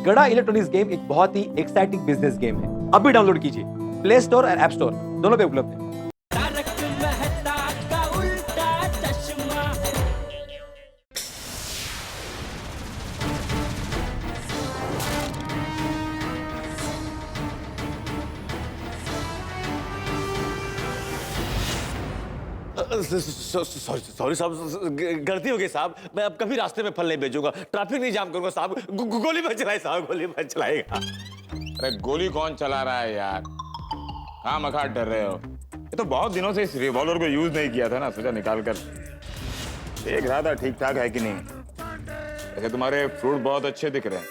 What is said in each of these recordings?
गड़ा electronics game एक बहुत ही एक्साइटिंग बिजनेस गेम है। अभी डाउनलोड कीजिए, प्ले स्टोर और ऐप स्टोर दोनों पे उपलब्ध है। सॉरी साहब, गलती हो गई साहब। मैं अब कभी रास्ते में फल नहीं बेचूंगा, ट्रैफिक नहीं जाम करूंगा साहब। गोली मत चलाए साहब, गोली मत चलाएगा। अरे गोली कौन चला रहा है यार? कहाँ मखाट डर रहे हो? ये तो बहुत दिनों से इस रिवॉल्वर को यूज नहीं किया था ना, सोचा निकाल कर देख रहा था ठीक ठाक है कि नहीं। ऐसे तुम्हारे फ्रूट बहुत अच्छे दिख रहे हैं।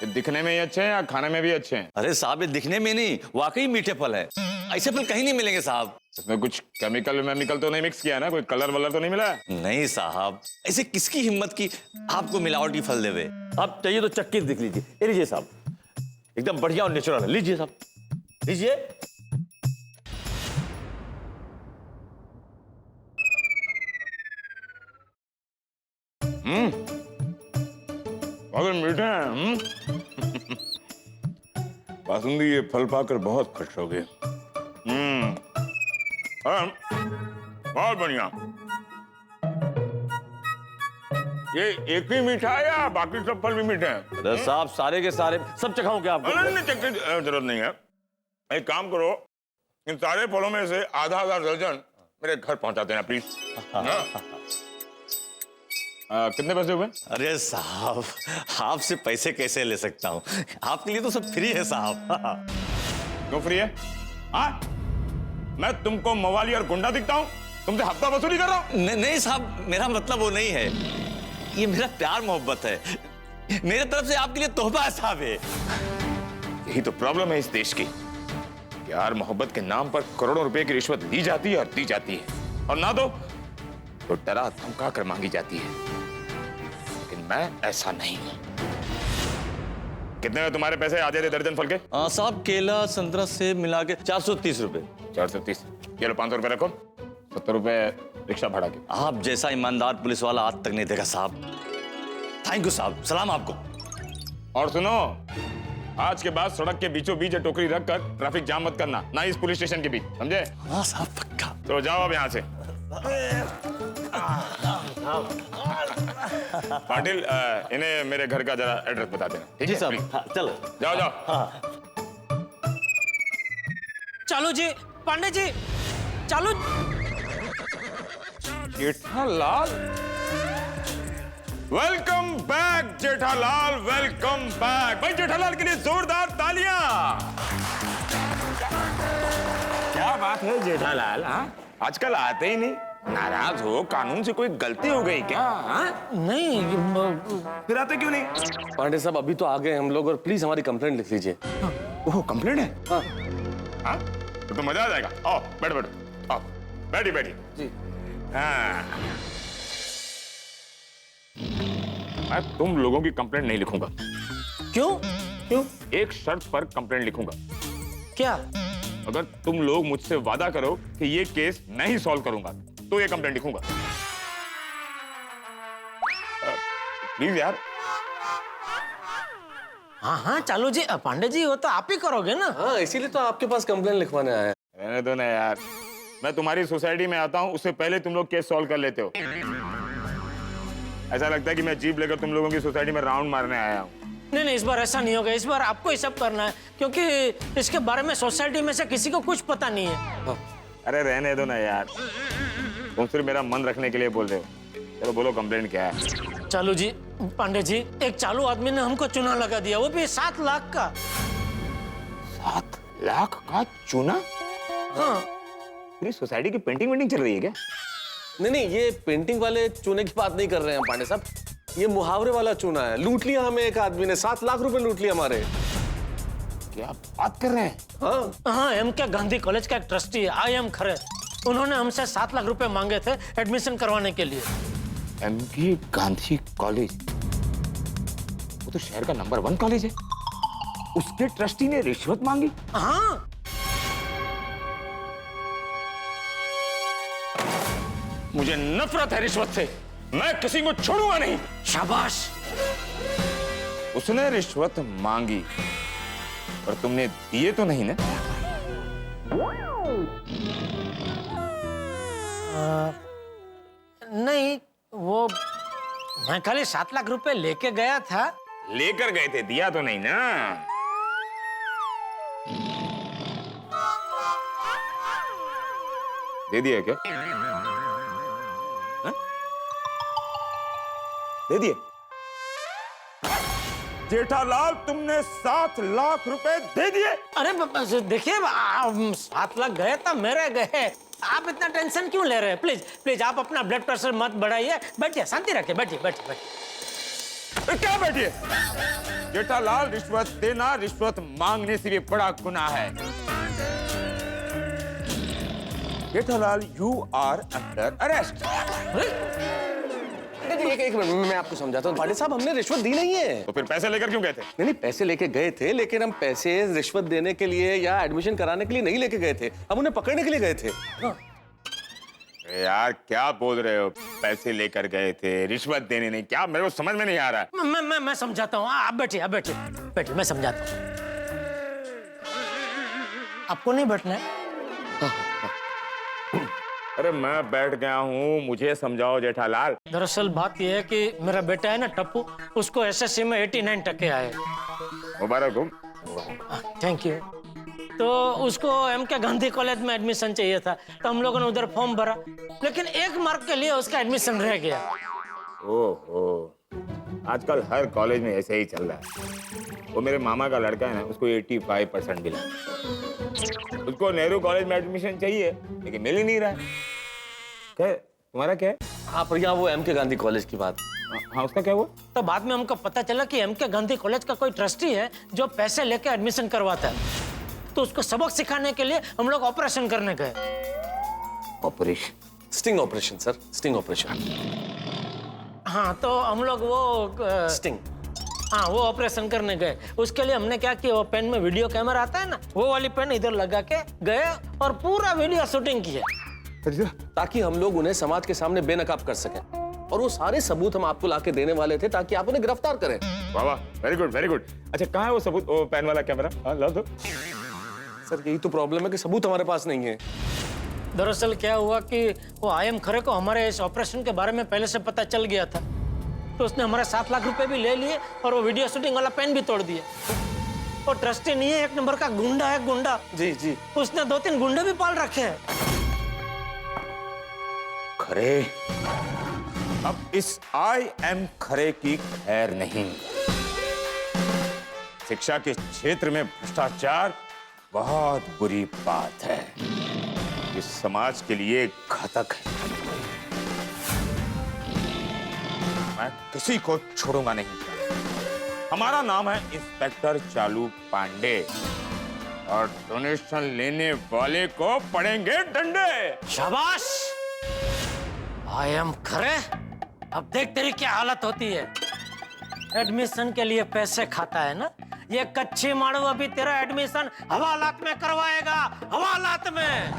ये दिखने में ही अच्छे हैं या खाने में भी अच्छे हैं? अरे साहब, ये दिखने में नहीं, वाकई मीठे फल है। ऐसे फल कहीं नहीं मिलेंगे साहब। इसमें कुछ केमिकल वेमिकल तो नहीं मिक्स किया ना? कोई कलर वलर तो नहीं मिला? नहीं साहब, ऐसे किसकी हिम्मत की आपको मिलावटी फल देवे। आप चाहिए तो चक्की दिख लीजिए, ये लीजिए साहब, एकदम बढ़िया और नेचुरल है। लीजिए साहब, लीजिए। बहुत मीठे हैं। बासुंदी ये फल पाकर बहुत खुश हो गए। बहुत बढ़िया। ये एक ही मीठा है या बाकी सब फल भी मीठे हैं? अरे साहब, सारे के सारे सब चखाऊं क्या आपको? नहीं, चक्कर जरूरत नहीं है। एक काम करो, इन सारे फलों में से आधा आधा दर्जन मेरे घर पहुंचा देना प्लीज। कितने पैसे हुए? अरे साहब, आपसे पैसे कैसे ले सकता हूँ? आपके लिए तो सब फ्री है साहब। क्यों फ्री है? हाँ, मैं तुमको मवाली और गुंडा दिखता हूँ? तुमसे हफ्ता वसूली कर रहा हूँ? नहीं साहब, मेरा मतलब वो नहीं है। ये मेरा प्यार मोहब्बत है, मेरे तरफ से आपके लिए तोहफा है साहब। यही तो प्रॉब्लम है इस देश की। प्यार मोहब्बत के नाम पर करोड़ों रुपए की रिश्वत ली जाती है और दी जाती है, और ना दो तो डरा धमका कर मांगी जाती है। लेकिन मैं ऐसा नहीं हूं। कितने में तुम्हारे पैसे आ जाते दर्जन फल के? साहब, केला संतरा सेब मिला के 430 रुपए। 430। ये लो 500 रुपए रखो, 70 रुपए रिक्शा भाड़ा के। आप जैसा ईमानदार पुलिस वाला आज तक नहीं देखा साहब। थैंक यू साहब, सलाम आपको। और सुनो, आज के बाद सड़क के बीचों बीच टोकरी रखकर ट्रैफिक जाम मत करना, ना इस पुलिस स्टेशन के बीच, समझे? हाँ साहब, पक्का। तो जाओ अब यहाँ से। पाटिल, इन्हें मेरे घर का जरा एड्रेस बता देना, ठीक है? जी साहब। प्लीज। हाँ, चलो जाओ जाओ। हाँ। चालू जी, पांडे जी, चालू। Jethalal, welcome back Jethalal, welcome back. भाई जेठालाल के लिए जोरदार तालियां। क्या बात है जेठालाल? हाँ, आजकल आते ही नहीं, नाराज हो? कानून से कोई गलती हो गई क्या? हाँ? नहीं, फिर आते क्यों नहीं? पांडे साहब, अभी तो आ गए हम लोग, और प्लीज हमारी कंप्लेंट लिख लीजिए। ओह, कंप्लेंट है? हाँ। हाँ? तो मजा आ जाएगा। आओ बैठो बैठो, आओ बैठिए बैठिए जी। हाँ, मैं तुम लोगों की कंप्लेंट नहीं लिखूंगा। क्यों? क्यों? एक शर्त पर कंप्लेंट लिखूंगा। क्या? अगर तुम लोग मुझसे वादा करो कि ये केस मैं ही सॉल्व करूंगा तो ये कंप्लेंट लिखूंगा। प्लीज यार। हाँ हाँ, चालू जी, पांडे जी, वो तो आप ही करोगे ना? हाँ, इसीलिए तो आपके पास कंप्लेंट लिखवाने आया है। रहने दो ना यार, मैं तुम्हारी सोसाइटी में आता हूँ उससे पहले तुम लोग केस सॉल्व कर लेते हो। ऐसा लगता है कि मैं जीप लेकर तुम लोगों की सोसाइटी में राउंड मारने आया हूँ। नहीं नहीं, इस बार ऐसा नहीं होगा। इस बार आपको ही सब करना है, क्योंकि इसके बारे में सोसाइटी में से किसी को कुछ पता नहीं है। अरे रहने दो ना यार, तुम सिर्फ मेरा मन रखने के लिए बोल रहे हो। चलो बोलो, कंप्लेंट क्या है? चालू जी, पांडे जी, एक चालू आदमी ने हमको चूना लगा दिया, वो भी 7 लाख का। 7 लाख का चूना? हाँ। पूरी सोसाइटी की पेंटिंग वेंटिंग चल रही है क्या? नहीं नहीं, ये पेंटिंग वाले चूने की बात नहीं कर रहे हैं पांडे साहब, ये मुहावरे वाला चूना है। लूट लिया हमें एक आदमी ने, 7 लाख रुपए लूट लिया हमारे। क्या बात कर रहे हैं? हाँ हाँ, एमके गांधी कॉलेज का एक ट्रस्टी है, आई.एम. खरे। उन्होंने हमसे 7 लाख रुपए मांगे थे एडमिशन करवाने के लिए। M K Gandhi college? वो तो शहर का नंबर 1 कॉलेज है। उसके ट्रस्टी ने रिश्वत मांगी? हाँ। मुझे नफरत है रिश्वत से, मैं किसी को छोड़ूंगा नहीं। शाबाश। उसने रिश्वत मांगी और तुमने दिए तो नहीं ना? नहीं, वो मैं खाली 7 लाख रुपए लेके गया था। लेकर गए थे, दिया तो नहीं ना? दे दिया क्या? हाँ? दे दिए? जेठालाल, तुमने 7 लाख रुपए दे दिए? अरे देखिए, 7 लाख गए तो मेरे गए। आप इतना टेंशन क्यों ले रहे हैं? प्लीज प्लीज आप अपना ब्लड प्रेशर मत बढ़ाइए। बैठिए, शांति रखिए, बैठिए बैठिए बैठिए। क्या बैठिए? जेठालाल, रिश्वत देना, रिश्वत मांगने से भी बड़ा गुनाह है। Jethalal, you are under arrest. एक मिनट, मैं आपको समझाता हूँ। पांडे साहब, हमने रिश्वत दी नहीं है। तो फिर पैसे लेकर क्यों गए थे? नहीं, पैसे लेके गए थे, लेकिन हम पैसे रिश्वत देने के लिए या एडमिशन कराने के लिए नहीं लेके गए थे। हम उन्हें पकड़ने के लिए गए थे। यार क्या बोल रहे हो? पैसे लेकर गए थे, रिश्वत देने नहीं? क्या मेरे को समझ में नहीं आ रहा है। मैं समझाता हूँ। आप बैठिए, आप बैठिए बैठिए, मैं समझाता हूँ। आपको नहीं बैठना है? अरे मैं बैठ गया हूँ, मुझे समझाओ जेठालाल। दरअसल बात यह है कि मेरा बेटा है ना टप्पू, उसको एसएससी में 89% आए। मुबारक हो। Thank you. तो उसको एमके गांधी कॉलेज में एडमिशन चाहिए था, तो हम लोगों ने उधर फॉर्म भरा, लेकिन 1 मार्क के लिए उसका एडमिशन रह गया। ओहो, आजकल हर कॉलेज में ऐसे ही चल रहा है। वो मेरे मामा का लड़का है ना, उसको 85% मिला। उसको नेहरू कॉलेज में एडमिशन चाहिए, लेकिन मिल ही नहीं रहा है। क्या तुम्हारा क्या है? हाँ, पर यहाँ वो एमके गांधी कॉलेज की बात। हाँ, उसका क्या हुआ? तो बाद में हमको पता चला कि एमके गांधी कॉलेज का कोई ट्रस्टी है जो पैसे लेके एडमिशन करवाता है। तो उसको सबक सिखाने के लिए हम लोग ऑपरेशन करने गए। Operation? Sting operation sir, sting operation. हाँ, तो हम लोग वो स्टिंग, हाँ, वो ऑपरेशन करने गए। उसके लिए हमने क्या किया, वो पेन में वीडियो कैमरा आता है ना, वो वाली पेन इधर लगा के गए और पूरा वीडियो शूटिंग किया, ताकि हम लोग उन्हें समाज के सामने बेनकाब कर सकें। और वो सारे सबूत हम आपको लाके देने वाले थे ताकि आप उन्हें गिरफ्तार करें। वाह वाह, वेरी गुड वेरी गुड। अच्छा, कहाँ है वो सबूत, वो पेन वाला कैमरा? हाँ, ला दो। सर, यही तो प्रॉब्लम है कि सबूत हमारे पास नहीं है। दरअसल क्या हुआ कि वो आईएम खरे को हमारे इस ऑपरेशन के बारे में पहले से पता चल गया था, तो उसने हमारे 7 लाख रुपए भी ले लिए और वो वीडियो शूटिंग वाला पेन भी तोड़ दिया। वो ट्रस्टी नहीं है, 1 नंबर का गुंडा है, गुंडा। जी जी, उसने 2-3 गुंडे भी पाल रखे हैं। खरे, अब इस IM खरे की खैर नहीं। शिक्षा के क्षेत्र में भ्रष्टाचार बहुत बुरी बात है, ये समाज के लिए घातक है। मैं किसी को छोड़ूंगा नहीं। हमारा नाम है इंस्पेक्टर चालू पांडे और डोनेशन लेने वाले को पड़ेंगे डंडे। शाबाश, आईएम खरे। अब देख तेरी क्या हालत होती है। एडमिशन के लिए पैसे खाता है ना, ये कच्ची माड़ू अभी तेरा एडमिशन हवालात में करवाएगा, हवालात में।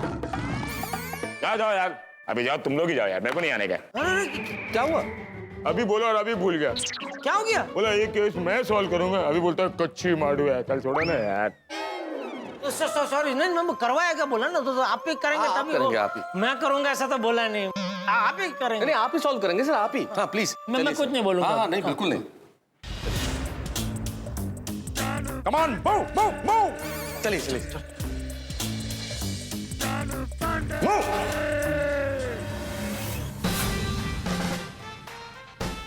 जाओ यार, अभी जाओ, तुम लोग ही जाओ यार, मेरे को नहीं आने का। अरे क्या हुआ? अभी बोला और अभी भूल गया। क्या हो गया? बोला ये केस मैं सॉल्व करूंगा, अभी बोलता है कच्ची माड़ू है। चल छोड़ो ना यार। सॉरी, नहीं, मैं करवाएगा बोला ना, तो आप ही करेंगे। हाँ, आप तभी करेंगे, वो- आप ही। मैं करूंगा ऐसा तो बोला नहीं। आप ही करेंगे। नहीं, आप ही सॉल्व करेंगे सर, आप ही। हाँ प्लीज। मैं कुछ नहीं बोलूंगा। हाँ, नहीं, बिल्कुल नहीं। Come on, move move move चलिए चलिए। मूव।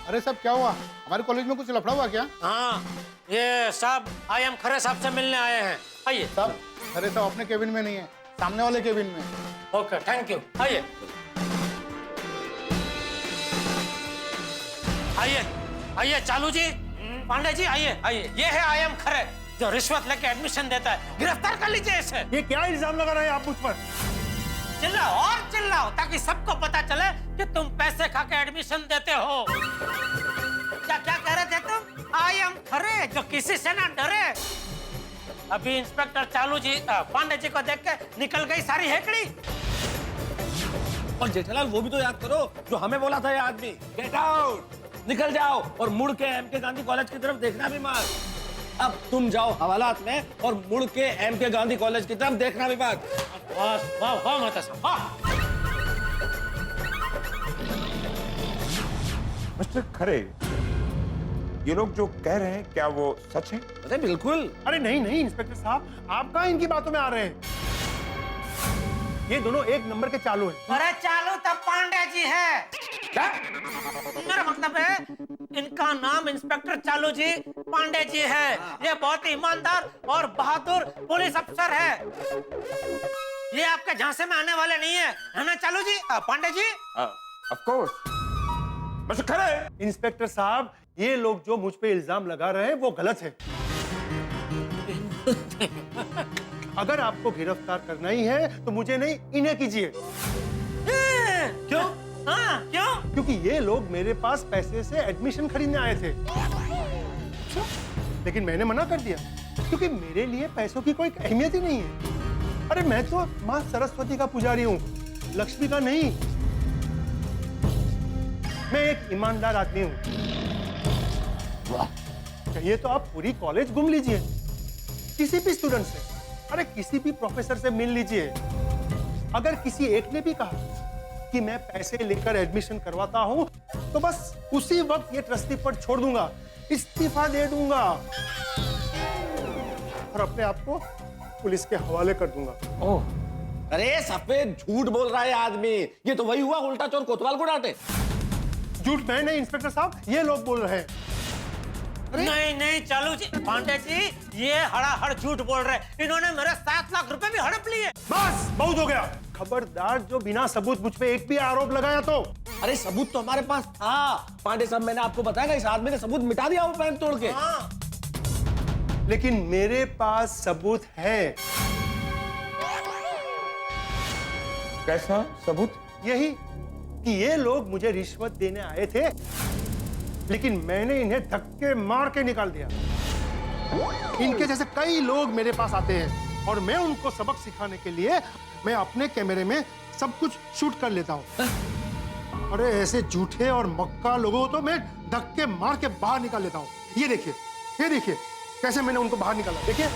अरे सब क्या हुआ? हमारे कॉलेज में कुछ लफड़ा हुआ क्या? हाँ, ये साहब आईएम खरे साहब से मिलने आए हैं। आइए। साहब, अरे साहब अपने केबिन में नहीं है, सामने वाले केबिन में। Okay, thank you. आइए आइए आइए, चालू जी, पांडे जी, आइए आइए। ये है आईएम खरे जो रिश्वत लेके एडमिशन देता है। गिरफ्तार कर लीजिए इसे। ये क्या इल्जाम लगा रहे हैं आप मुझ पर? चिल्लाओ और चिल्लाओ ताकि सबको पता चले कि तुम पैसे खा के एडमिशन देते हो। क्या क्या कह रहे थे तुम? आईएम खरे जो किसी से ना डरे। अभी इंस्पेक्टर चालू जी पांडे जी को देख के निकल गई सारी हेकड़ी। और जेठालाल, वो भी तो याद करो जो हमें बोला था ये आदमी। Get out. निकल जाओ और मुड़ के एमके गांधी कॉलेज की तरफ देखना भी मत। अब तुम जाओ हवालात में और मुड़ के एमके गांधी कॉलेज की तरफ देखना भी मत। वाह वाह वाह माता साहब वाह। मिस्टर खरे, ये लोग जो कह रहे हैं क्या वो सच है? अरे बिल्कुल। अरे नहीं नहीं इंस्पेक्टर साहब, आप कहाँ इनकी बातों में आ रहे हैं? ये दोनों एक नंबर के चालू हैं। अरे चालू तब पांडे जी है। क्या? मेरा मतलब है इनका नाम इंस्पेक्टर चालू जी पांडे जी है। ये बहुत ही ईमानदार और बहादुर पुलिस अफसर है। ये आपके झांसे में आने वाले नहीं है ना Chalu ji? Pandey ji? Of course. Mister Khare, inspector साहब, ये लोग जो मुझ पे इल्जाम लगा रहे हैं वो गलत है। अगर आपको गिरफ्तार करना ही है तो मुझे नहीं, इन्हें कीजिए। क्यों? हाँ क्यों? क्योंकि ये लोग मेरे पास पैसे से एडमिशन खरीदने आए थे, लेकिन मैंने मना कर दिया क्योंकि मेरे लिए पैसों की कोई अहमियत ही नहीं है। अरे मैं तो माँ सरस्वती का पुजारी हूँ, लक्ष्मी का नहीं। मैं एक ईमानदार आदमी हूँ। चाहिए तो आप पूरी कॉलेज घूम लीजिए, किसी भी स्टूडेंट से, अरे किसी भी प्रोफेसर से मिल लीजिए। अगर किसी एक ने भी कहा कि मैं पैसे लेकर एडमिशन करवाता हूं तो बस उसी वक्त ये ट्रस्टी पद छोड़ दूंगा, इस्तीफा दे दूंगा और अपने आप को पुलिस के हवाले कर दूंगा। ओह, अरे सफेद झूठ बोल रहा है आदमी। ये तो वही हुआ उल्टा चोर कोतवाल को डांटे। झूठ मैं नहीं इंस्पेक्टर साहब, ये लोग बोल रहे हैं। नहीं नहीं चालू जी, पांडे जी ये हड़ाहड़ झूठ बोल रहे हैं। इन्होंने मेरे 7 लाख रुपए भी हड़प लिए। बस बहुत हो गया। खबरदार जो बिना सबूत मुझ पे एक भी आरोप लगाया तो। अरे सबूत तो हमारे पास था पांडे साहब, मैंने आपको बताया इस आदमी ने सबूत मिटा दिया वो पेन तोड़ के। हाँ। लेकिन मेरे पास सबूत है। कैसा सबूत? यही कि ये लोग मुझे रिश्वत देने आए थे, लेकिन मैंने इन्हें धक्के मार के निकाल दिया। इनके जैसे कई लोग मेरे पास आते हैं और मैं उनको सबक सिखाने के लिए मैं अपने कैमरे में सब कुछ शूट कर लेता हूँ। अरे ऐसे झूठे और मक्का लोगों को तो मैं धक्के मार के बाहर निकाल लेता हूँ। ये देखिए कैसे मैंने उनको बाहर निकाला, देखिए।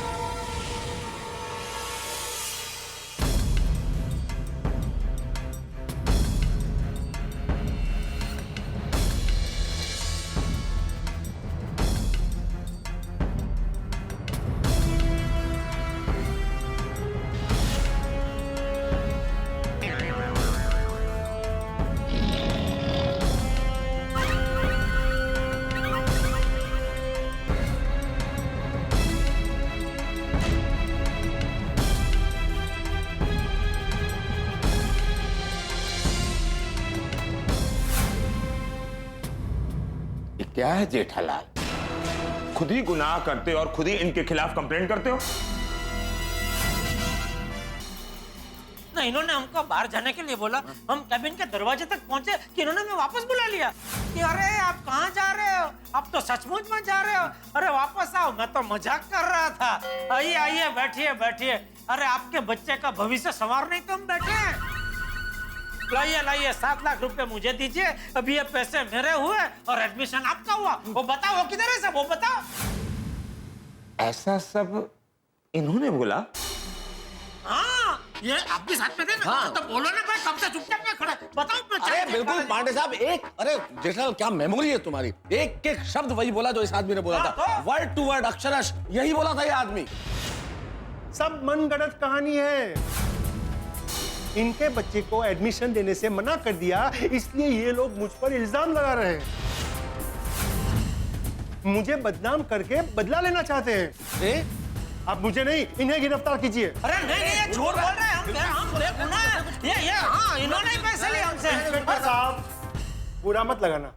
क्या है जेठालाल, खुद ही गुनाह करते हो और खुद ही इनके खिलाफ कंप्लेंट करते हो? नहीं, इन्होंने हमको बाहर जाने के लिए बोला। हम कैबिन के दरवाजे तक पहुंचे कि इन्होंने हमें वापस बुला लिया कि अरे आप कहाँ जा रहे हो? आप तो सचमुच में जा रहे हो? अरे वापस आओ, मैं तो मजाक कर रहा था। आइए आइए बैठिए बैठिए। अरे आपके बच्चे का भविष्य संवारने तो हम बैठे हैं। लाइए लाइए 7 लाख रुपए मुझे दीजिए, अभी ये पैसे मेरे हुए और एडमिशन आपका हुआ। वो बताओ वो किधर है सब, वो बताओ। ऐसा सब इन्होंने बोला? हाँ, ये आप भी साथ में थे ना? हाँ। तो बोलो ना भाई, कब से चुपचाप में खड़े? बताओ मैं अरे बिल्कुल पांडे साहब, अरे जेठालाल क्या मेमोरी है तुम्हारी। एक एक शब्द वही बोला जो इस आदमी ने बोला था, वर्ड टू वर्ड अक्षरश यही बोला था ये आदमी। सब मनगढ़ंत कहानी है। इनके बच्चे को एडमिशन देने से मना कर दिया, इसलिए ये लोग मुझ पर इल्जाम लगा रहे हैं। मुझे बदनाम करके बदला लेना चाहते हैं। आप मुझे नहीं, इन्हें गिरफ्तार कीजिए। अरे नहीं नहीं, ये झूठ बोल रहे हैं। हम देखो ना, ये हाँ, इन्होंने ही पैसे लिए हमसे। इंस्पेक्टर साहब, बुरा मत लगाना।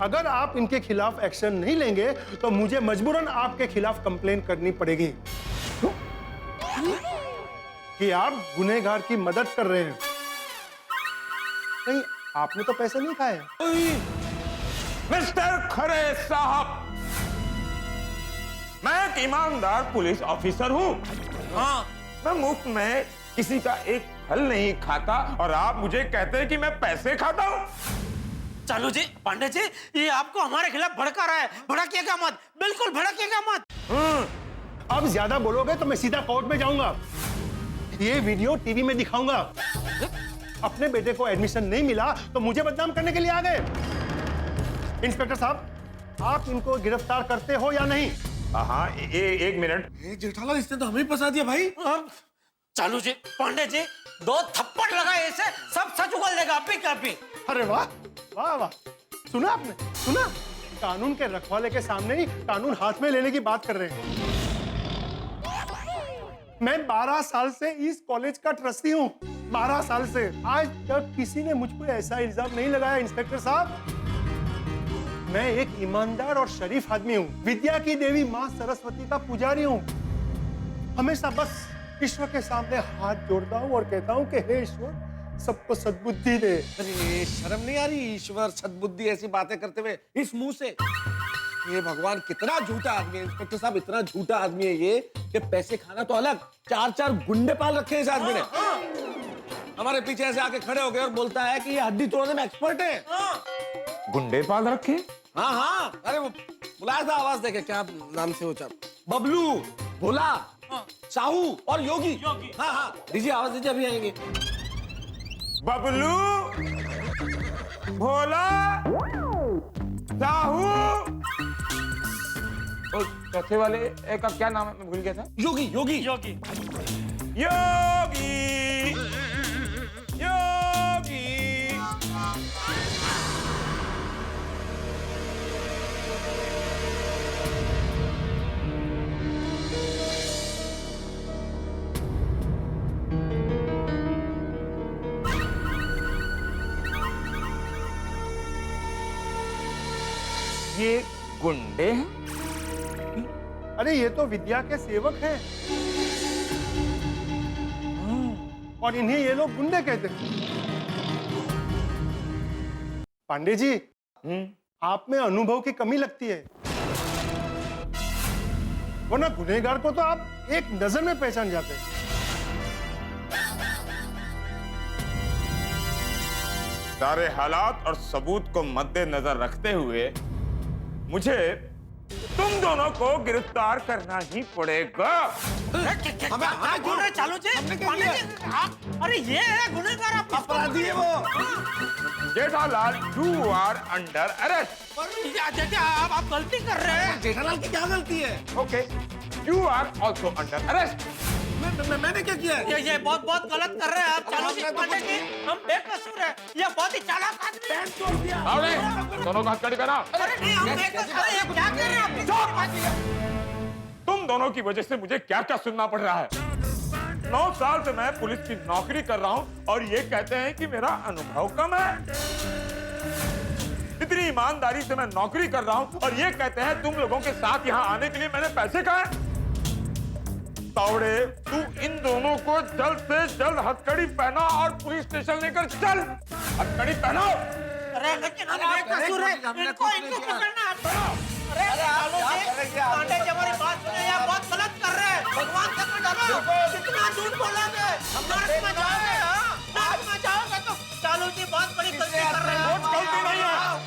अगर आप इनके खिलाफ एक्शन नहीं लेंगे तो मुझे मजबूरन आपके खिलाफ कंप्लेन करनी पड़ेगी कि आप गुनहगार की मदद कर रहे हैं। नहीं, आपने तो पैसे नहीं खाए। मिस्टर खरे साहब, मैं एक ईमानदार पुलिस ऑफिसर हूँ। हाँ, मैं मुफ्त में किसी का एक फल नहीं खाता और आप मुझे कहते हैं कि मैं पैसे खाता हूँ। चालू जी, पांडे जी, ये आपको हमारे खिलाफ भड़का रहा है। भड़किएगा मत, बिल्कुल भड़किएगा मत। अब ज्यादा बोलोगे तो मैं सीधा कोर्ट में जाऊंगा, ये वीडियो टीवी में दिखाऊंगा। अपने बेटे को एडमिशन नहीं मिला तो मुझे बदनाम करने के लिए आ गए। इंस्पेक्टर साहब, आप इनको गिरफ्तार करते हो या नहीं? हाँ, एक मिनट। जेठालाल, इसने तो हमें फंसा दिया भाई। चालू जी, पांडे जी, 2 थप्पड़ लगाए इसे, सब सच उगल देगा अभी का अभी। अरे वाह वाह वाह, सुना आपने? सुना? कानून के रखवाले के सामने ही कानून हाथ में लेने की बात कर रहे हैं। मैं 12 साल से इस कॉलेज का ट्रस्टी हूँ, 12 साल से। आज तक किसी ने मुझ पर ऐसा इल्जाम नहीं लगाया। इंस्पेक्टर साहब, मैं एक ईमानदार और शरीफ आदमी हूँ, विद्या की देवी माँ सरस्वती का पुजारी हूँ। हमेशा बस ईश्वर के सामने हाथ जोड़ता हूँ और कहता हूँ कि हे ईश्वर, सबको सद्बुद्धि दे। अरे शर्म नहीं आ रही? ईश्वर सद्बुद्धि ऐसी बातें करते हुए इस मुंह से? ये भगवान कितना झूठा आदमी है इंस्पेक्टर साहब, इतना झूठा आदमी है ये कि पैसे खाना तो अलग, 4-4 गुंडे पाल रखे हैं इस आदमी ने। हमारे पीछे ऐसे आके खड़े हो गए और बोलता है कि ये हड्डी तोड़ने में एक्सपर्ट है। गुंडे पाल रखे? हाँ हाँ, अरे वो बुलाया था, आवाज देके, क्या नाम से हो चार? बबलू, भोला, साहू और योगी। हाँ हाँ, दीजिए आवाज दीजिए, अभी आएंगे। बबलू, भोला, साहू और चौथे वाले का क्या नाम है, मैं भूल गया था। योगी योगी योगी। योगी, योगी। ये गुंडे हैं? अरे ये तो विद्या के सेवक हैं और इन्हें ये लोग गुंडे कहते हैं। पांडे जी, आप में अनुभव की कमी लगती है, वरना गुनहगार को तो आप एक नजर में पहचान जाते हैं। सारे हालात और सबूत को मद्देनजर रखते हुए मुझे तुम दोनों को गिरफ्तार करना ही पड़ेगा। क्या बोल रहे चालू जी? पांडे जी, अरे ये है गुनहगार, आप अपराधी है वो। Jethalal, you are under arrest. देखिए, आप गलती कर रहे हैं। जेठालाल की क्या गलती है? Okay, you are also under arrest. मैंने क्या किया है? ये बहुत गलत कर रहे हैं आप चालू जी। पांडे जी, हम बेकसूर हैं, ये बहुत ही चालाक आदमी है। छोड़ दिया। दोनों का हथकड़ी पहना। अरे नहीं, हम बेकसूर हैं, ये क्या कर रहे हैं आप? तुम दोनों की वजह से मुझे क्या क्या सुनना पड़ रहा है। 9 साल से मैं पुलिस की नौकरी कर रहा हूं और ये कहते हैं कि मेरा अनुभव कम है। इतनी ईमानदारी से मैं नौकरी कर रहा हूं और ये कहते हैं तुम लोगों के साथ यहाँ आने के लिए मैंने पैसे कहा। तावड़े, तू इन दोनों को जल्द से जल्द हथकड़ी पहना और पुलिस स्टेशन लेकर चल। हथकड़ी पहनाओ। अरे लेकिन हम बेकसूर हैं, इनको पकड़ना है। अरे चालू जी, पांडे जी हमारी बात सुने, ये बहुत गलत कर रहे हैं। भगवान से तो डरो, कितना झूठ बोलोगे? नर्क में जाओगे, हाँ? नर्क में जाओगे तो चालू जी बहुत बड़ी गलती कर रहे हैं। गलती नहीं है।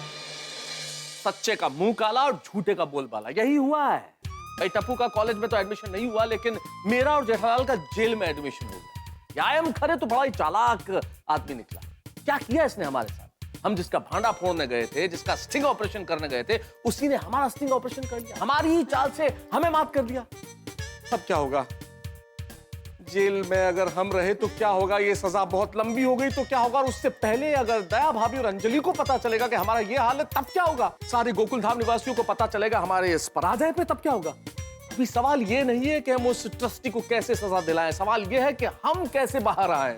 सच्चे का मुंह काला और झूठे का बोलबाला, यही हुआ है भाई। टप्पू का कॉलेज में तो एडमिशन नहीं हुआ, लेकिन मेरा और जेठालाल का जेल में एडमिशन हो गया। आईएम खरे तो बड़ा ही चालाक आदमी निकला। क्या किया इसने हमारे साथ? हम जिसका भांडा फोड़ने गए थे, जिसका स्टिंग ऑपरेशन करने गए थे, उसी ने हमारा स्टिंग ऑपरेशन कर लिया। हमारी ही चाल से हमें माफ कर दिया। अब क्या होगा? जेल में अगर हम रहे तो क्या होगा? ये सजा बहुत लंबी हो गई तो क्या होगा? और उससे पहले अगर दया भाभी और अंजलि को पता चलेगा कि हमारा ये हाल है, तब क्या होगा? सारे गोकुल धाम निवासियों को पता चलेगा हमारे इस पराजय पे, तब क्या होगा? अभी सवाल ये नहीं है कि हम उस ट्रस्टी को कैसे सजा दिलाएं, सवाल ये है कि हम कैसे बाहर आए।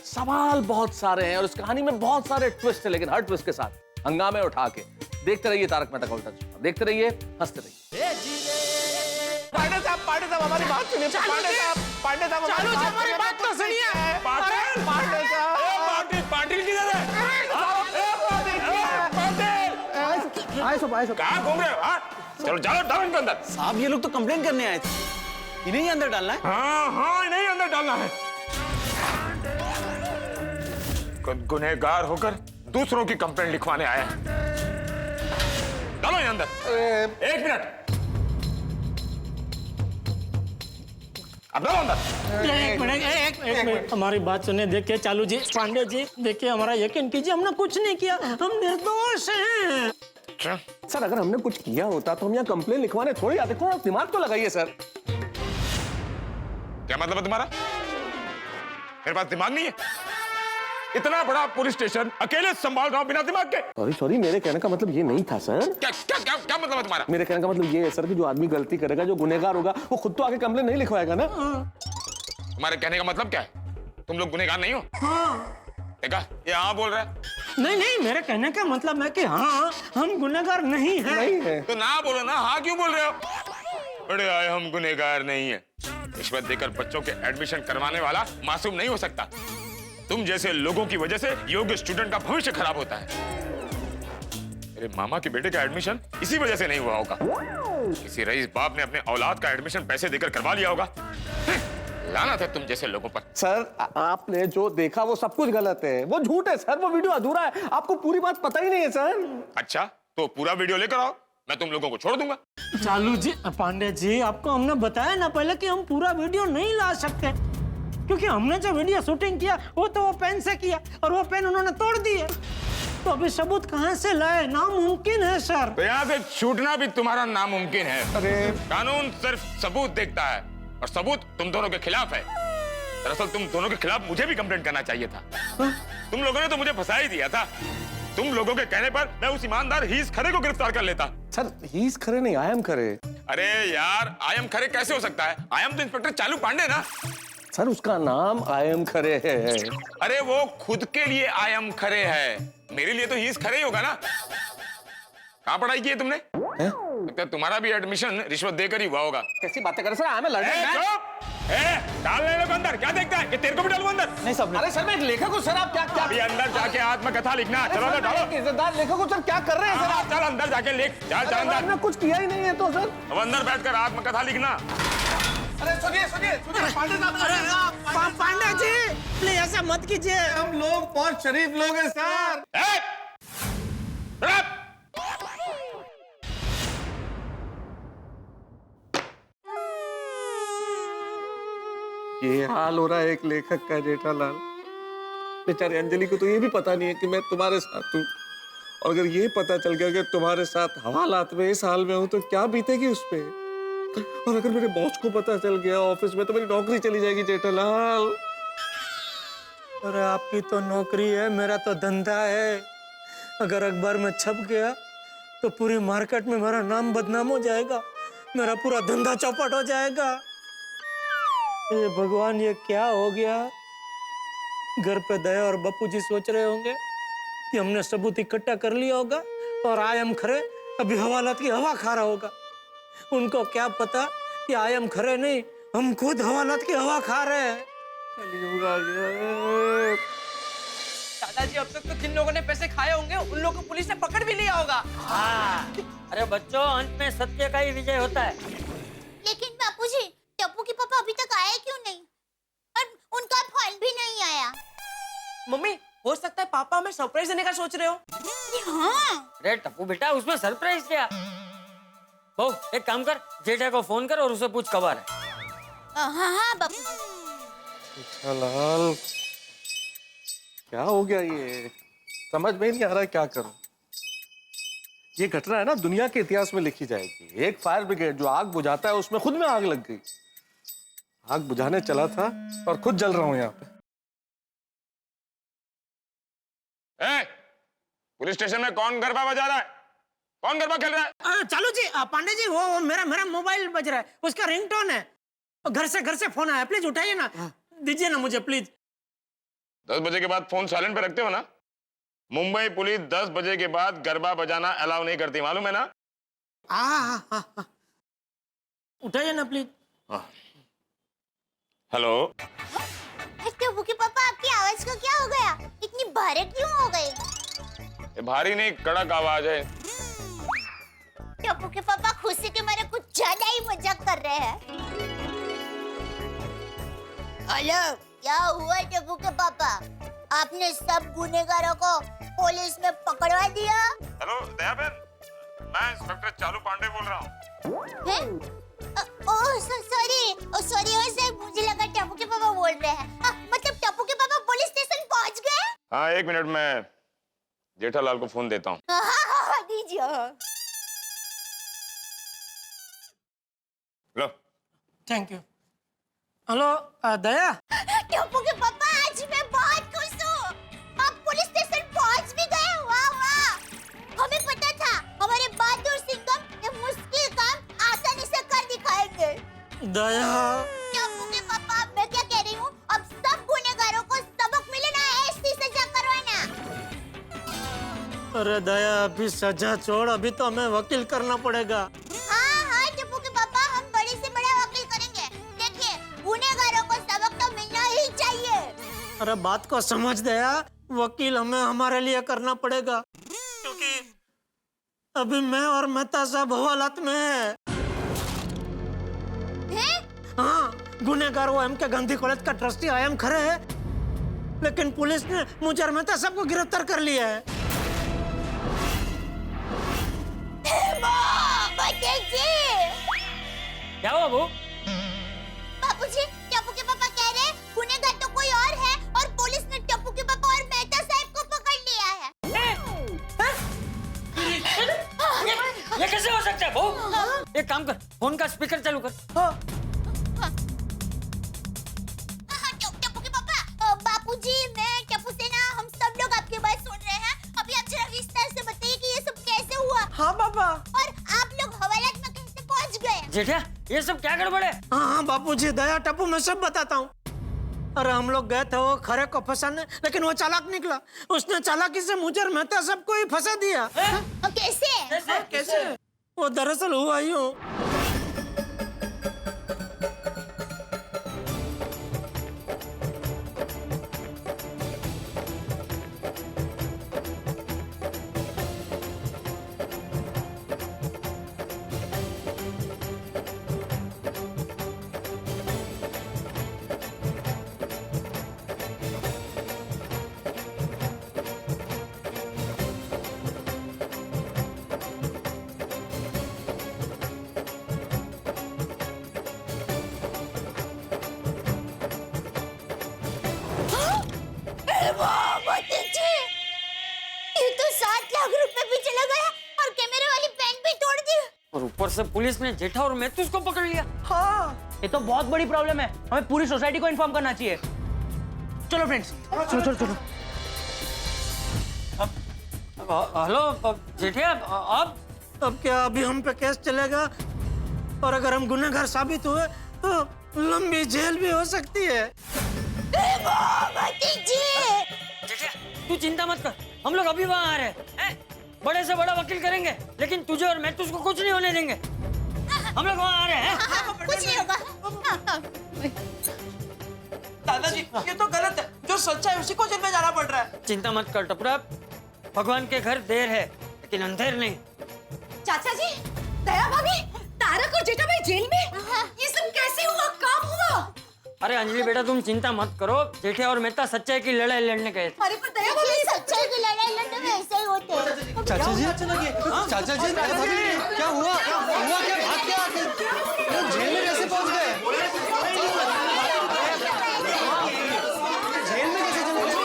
सवाल बहुत सारे हैं और इस कहानी में बहुत सारे ट्विस्ट है, लेकिन हर ट्विस्ट के साथ हंगामे उठा के देखते रहिए तारक मेहता का उल्टा चश्मा। देखते रहिए, हंसते रहिए। पांडे साहब हमारी बात सुनिए। पांडे साहब हमारी बात तो सुनिए। पांडे साहब, पाटिल किधर है? आए सब कहाँ घूम रहे हो? हाँ? चलो डालो इनके अंदर। साहब ये लोग तो कंप्लेन करने आए थे, इन्हें ही अंदर डालना है। हाँ, इन्हें अंदर डालना है। गुनहगार होकर दूसरों की कंप्लेंट लिखवाने आए हैं। डालो यहाँ अंदर। 1 मिनट, अब डालो अंदर। एक मिनट, हमारी बात सुने। देखिए चालू जी, पांडे जी, देखिए हमारा यकीन कीजिए, हमने कुछ नहीं किया, हम निर्दोष हैं। सर अगर हमने कुछ किया होता तो हम यहाँ कंप्लेन लिखवाने थोड़ी आते। थोड़ा दिमाग तो लगाइए सर। क्या मतलब है तुम्हारा? मेरे पास दिमाग नहीं है? इतना बड़ा पुलिस स्टेशन अकेले संभाल रहा हूं बिना दिमाग के। सॉरी, मेरे कहने का मतलब ये नहीं था सर। क्या क्या क्या क्या मतलब है तुम्हारा? मेरे कहने का मतलब ये है सर कि जो आदमी गलती करेगा, जो गुनहगार होगा, वो खुद तो आके कंप्लेन नहीं लिखवाएगा ना। तुम्हारे कहने का मतलब क्या है? तुम लोग गुनहगार नहीं हो? देखा, ये हाँ बोल रहा है। नहीं, मेरे कहने का मतलब है कि हाँ, हम गुनहगार नहीं हैं। तो ना बोलो ना, हाँ क्यों बोल रहे हो? बड़े आए, हम गुनहगार नहीं है। रिश्वत देकर बच्चों के एडमिशन करवाने वाला मासूम नहीं हो सकता। तुम जैसे लोगों की वजह से योग्य स्टूडेंट का भविष्य खराब होता है। मेरे मामा के बेटे का एडमिशन इसी वजह से नहीं हुआ होगा। किसी रईस बाप ने अपने औलाद का एडमिशन पैसे देकर करवा लिया होगा। लानत है तुम जैसे लोगों पर। सर आपने जो देखा वो सब कुछ गलत है, वो झूठ है सर, वो वीडियो अधूरा है, आपको पूरी बात पता ही नहीं है सर। अच्छा, तो पूरा वीडियो लेकर आओ, मैं तुम लोगों को छोड़ दूंगा। चालू जी, पांडे जी, आपको हमने बताया ना पहले कि हम पूरा वीडियो नहीं ला सकते, क्योंकि हमने जो वीडियो शूटिंग किया वो तो वो पेन से किया और वो पेन उन्होंने तोड़ दिए। तो अभी सबूत कहाँ से लाए? नामुमकिन है सर। तो यहाँ से छूटना भी तुम्हारा नामुमकिन है। अरे कानून सिर्फ सबूत देखता है और सबूत तुम दोनों के खिलाफ है। दरअसल तुम दोनों के खिलाफ मुझे भी कंप्लेंट करना चाहिए था। तुम लोगों ने तो मुझे फंसा ही दिया था। तुम लोगों के कहने पर मैं उस ईमानदार हीस खरे को गिरफ्तार कर लेता। सर हीस खरे नहीं, आई एम खरे। अरे यार, आई एम खरे कैसे हो सकता है? आई एम तो इंस्पेक्टर चालू पांडे ना। सर उसका नाम आई एम खरे है। अरे वो खुद के लिए आई एम खरे है, मेरे लिए तो हीस खरे ही होगा ना। कहाँ पढ़ाई की है तुमने? तो तुम्हारा भी एडमिशन रिश्वत देकर ही हुआ होगा। कैसी बातें कर रहे सर? आई एम अ डाल लेने को अंदर। क्या देखता है कि तेरे को भी डालूं अंदर? नहीं सब। अरे सर मैं एक लेखक हूँ सर, आप क्या अभी अंदर जाके आत्मकथा लिखना। चलो अंदर डालो। इज्जतदार लेखक हूँ सर, क्या कर रहे हैं सर आप? चल अंदर जाके लिख। चल अंदर। आपने कुछ किया ही नहीं है तो सर। अब अंदर बैठकर आत्मकथा लिखना। अरे सुनिए पांडे साहब। पांडे जी प्लीज ऐसा मत कीजिए, हम लोग बहुत शरीफ लोग हैं सर। ये हाल हो रहा है एक लेखक का जेठालाल। बेचारी अंजलि को तो ये भी पता नहीं है कि मैं तुम्हारे साथ हूँ, और अगर ये पता चल गया कि तुम्हारे साथ हवालात में इस हाल में हूँ तो क्या बीतेगी उस पे। और अगर मेरे बॉस को पता चल गया ऑफिस में तो मेरी नौकरी चली जाएगी जेठालाल। अरे आपकी तो नौकरी है, मेरा तो धंधा है। अगर अखबार में छप गया तो पूरी मार्केट में मेरा नाम बदनाम हो जाएगा, मेरा पूरा धंधा चौपट हो जाएगा। ये भगवान, ये क्या हो गया? घर पे दया और बापू जी सोच रहे होंगे कि हमने सबूत इकट्ठा कर लिया होगा और आयम खरे अभी हवालात की हवा खा रहा होगा। उनको क्या पता कि आयम खरे नहीं, हम खुद हवालात की हवा खा रहे हैं। कलयुग आ गया। दादाजी अब तक तो जिन लोगों ने पैसे खाए होंगे उन लोगों को पुलिस ने पकड़ भी लिया होगा। अरे बच्चों, अंत में सत्य का ही विजय होता है। लेकिन बापूजी, टप्पू के पापा अभी तक आए क्यों नहीं? और उनका फोन भी नहीं आया। मम्मी हो सकता है पापा हमें सरप्राइज देने का सोच रहे हो। हाँ। अरे टप्पू बेटा, उसमें सरप्राइज क्या? बहू एक काम कर, जेठा को फोन कर और उसे पूछ कब आ रहा है। हाँ बापू। जेठालाल क्या हो गया? ये समझ में नहीं आ रहा है क्या करूं। ये घटना है ना दुनिया के इतिहास में लिखी जाएगी। एक फायर ब्रिगेड जो आग बुझाता है उसमें खुद में आग लग गई। आग बुझाने चला था और खुद जल रहा हूं यहाँ पे। पुलिस स्टेशन में कौन गरबा बजा रहा है? कौन गरबा खेल रहा है? चालू जी, पांडे जी, वो मेरा मोबाइल बज रहा है, उसका रिंगटोन है। घर से फोन आया, प्लीज उठाइए ना, दीजिए ना मुझे प्लीज। 10 बजे के बाद फोन साइलेंट पे रखते हो ना? मुंबई पुलिस 10 बजे के बाद गरबा बजाना अलाउ नहीं करती, मालूम है ना? उठाइए ना प्लीज। हेलो। टप्पू के पापा, आपकी आवाज को क्या हो गया? इतनी भारी क्यों हो गई? ये भारी नहीं, कड़क आवाज है। टप्पू के पापा खुशी के मारे कुछ ज्यादा ही मजाक कर रहे हैं। हेलो, क्या हुआ टप्पू के पापा? आपने सब गुनहगारों को पुलिस में पकड़वा दिया। हेलो दया बहन, मैं इंस्पेक्टर चालू पांडे बोल रहा हूँ। हैं? सॉरी सर, मुझे लगा टप्पू के पापा बोल रहे हैं। मतलब टप्पू के पापा पुलिस स्टेशन पहुंच गए? हाँ, 1 मिनट में जेठालाल को फोन देता हूँ। हाँ, दीजिए। लो। Thank you. Hello Daya. Tappu के पापा, आज मैं बहुत खुश हूँ। आप पुलिस स्टेशन पहुंच भी गए। वाह वाह, हमें पता था हमारे बहादुर सिंघम ये मुश्किल काम आसानी से कर दिखाएंगे। दया। टप्पू के पापा, मैं क्या कह रही हूँ, अब सब गुनहगारों को सबक मिले ना, ऐसी सजा करवाना। अरे दया, अभी सजा छोड़, अभी तो हमें वकील करना पड़ेगा। हाँ, टप्पू के पापा, हम बड़े से बड़ा वकील करेंगे। देखिए, गुनहगारों को सबक तो मिलना ही चाहिए। अरे बात को समझ दया, वकील हमें हमारे लिए करना पड़ेगा, क्योंकि अभी मैं और मेहता साहब हवालात में है। हाँ, गुनहगार वो एमके गांधी कॉलेज का ट्रस्टी आयम खरे है, लेकिन पुलिस ने मुझे और मेहता साहब को गिरफ्तार कर लिया है। क्या हुआ वो? बापूजी, टप्पू के पापा कह रहे हैं गुनहगार तो कोई और है और पुलिस ने टप्पू के पापा और मेहता साहब को पकड़ लिया है। ये कैसे हो सकता है बहू? एक काम कर, फोन का स्पीकर चालू कर। टप्पू के पापा, बापूजी, मैं, टप्पू सेना, हम सब लोग आपकी बात सुन रहे हैं। अभी आप जरा विस्तार से बताइए कि ये सब कैसे हुआ। हाँ पापा। और आप लोग हवालात में कैसे पहुंच गए? जेठा, ये सब क्या गड़बड़ है? हाँ बापूजी, दया, टप्पू, मैं सब बताता हूँ। अरे हम लोग गए थे वो खरे को फंसाने, लेकिन वो चालाक निकला। उसने चालाकी से मुझे और मेहता सबको ही फंसा दिया। कैसे? कैसे? वो दरअसल हुआ यूं। ये तो 7 लाख रुपए भी चला गया और कैमरे वाली पेन भी तोड़ दी। और ऊपर से पुलिस ने जेठा और मैथ्यूस को पकड़ लिया। ये तो बहुत बड़ी प्रॉब्लम है, हमें पूरी सोसाइटी को इन्फॉर्म करना चाहिए। चलो फ्रेंड्स, चलो चलो चलो। हेलो जेठा, अब क्या अभी हम पे केस चलेगा, और अगर हम गुनहगार साबित हुए तो लंबी जेल भी हो सकती है। जेठा, तू चिंता मत कर, हम लोग अभी वहाँ आ रहे हैं। बड़े से बड़ा वकील करेंगे, लेकिन तुझे और मैथ्यूस को कुछ नहीं होने देंगे। हम लोग वहाँ आ रहे हैं। कुछ नहीं होगा। दादाजी, ये तो गलत है, जो सच्चा है उसी को जेल में जाना पड़ रहा है। चिंता मत कर टपरा, भगवान के घर देर है लेकिन अंधेर नहीं। चाचा जी, दया भाभी, तारक और जेठा भाई जेल में? ये सब कैसे हुआ? काम हुआ? अरे अंजलि बेटा, तुम चिंता मत करो, जेठे और मेहता सच्चाई की लड़ाई लड़ने गए थे। अरे पर दया भाभी, सच्चाई की लड़ाई लड़ने में ऐसे ही होते हैं। चाचा जी, चाचा जी, क्या हुआ? हुआ क्या? भाग क्या आके? जेल में कैसे पहुंच गए? जेल में कैसे चले गए?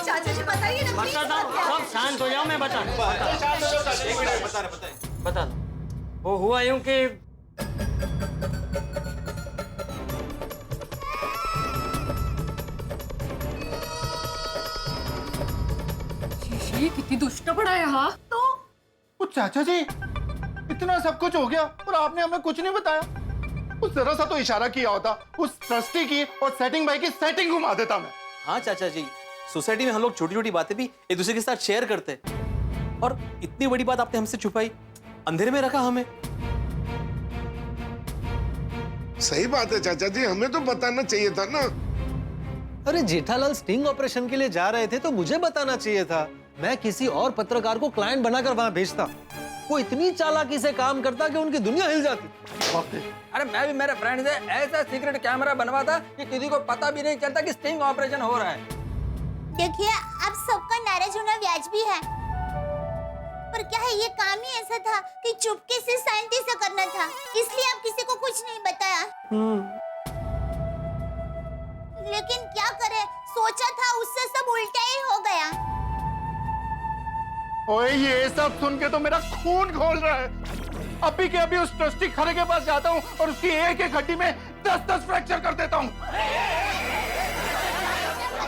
चाचा जी बताइए ना। बताता हूँ, सब शांत हो जाओ, मैं बता बता दो। वो हुआ यूं कि ये कितनी दुष्ट पड़ा है। हाँ तो वो चाचा जी, इतना सब कुछ हो गया और आपने हमें कुछ नहीं बताया। उस जरा सा तो इशारा किया होता, उस ट्रस्टी की और सेटिंग भाई की सेटिंग घुमा देता मैं। हाँ चाचा जी, सोसाइटी में हम लोग छोटी छोटी बातें भी एक दूसरे के साथ शेयर करते हैं, और इतनी बड़ी बात आपने हमसे छुपाई, अंधेरे में रखा हमें। सही बात है चाचा जी, हमें तो बताना चाहिए था ना। अरे जेठालाल स्टिंग ऑपरेशन के लिए जा रहे थे तो मुझे बताना चाहिए था। मैं किसी और पत्रकार को क्लाइंट बनाकर वहां भेजता। वो इतनी चालाकी से काम करता कि उनकी दुनिया हिल जाती। अरे मैं भी मेरे फ्रेंड से ऐसा सीक्रेट कैमरा बनवाता कि किसी को पता भी नहीं चलता कि स्टिंग ऑपरेशन हो रहा है। देखिए, आप सबका नाराज होना वाजिबी है, पर क्या है, ये काम ही ऐसा था कि चुपके से शांति से करना था, इसलिए आप किसी को कुछ नहीं बताया। लेकिन क्या करे, सोचा था उससे सब उल्टा ही हो गया। ओए, ये सब सुन के तो मेरा खून खौल रहा है। अभी के अभी उस ट्रस्टी खरे के पास जाता हूँ और उसकी एक एक हड्डी में 10-10 फ्रैक्चर कर देता हूँ।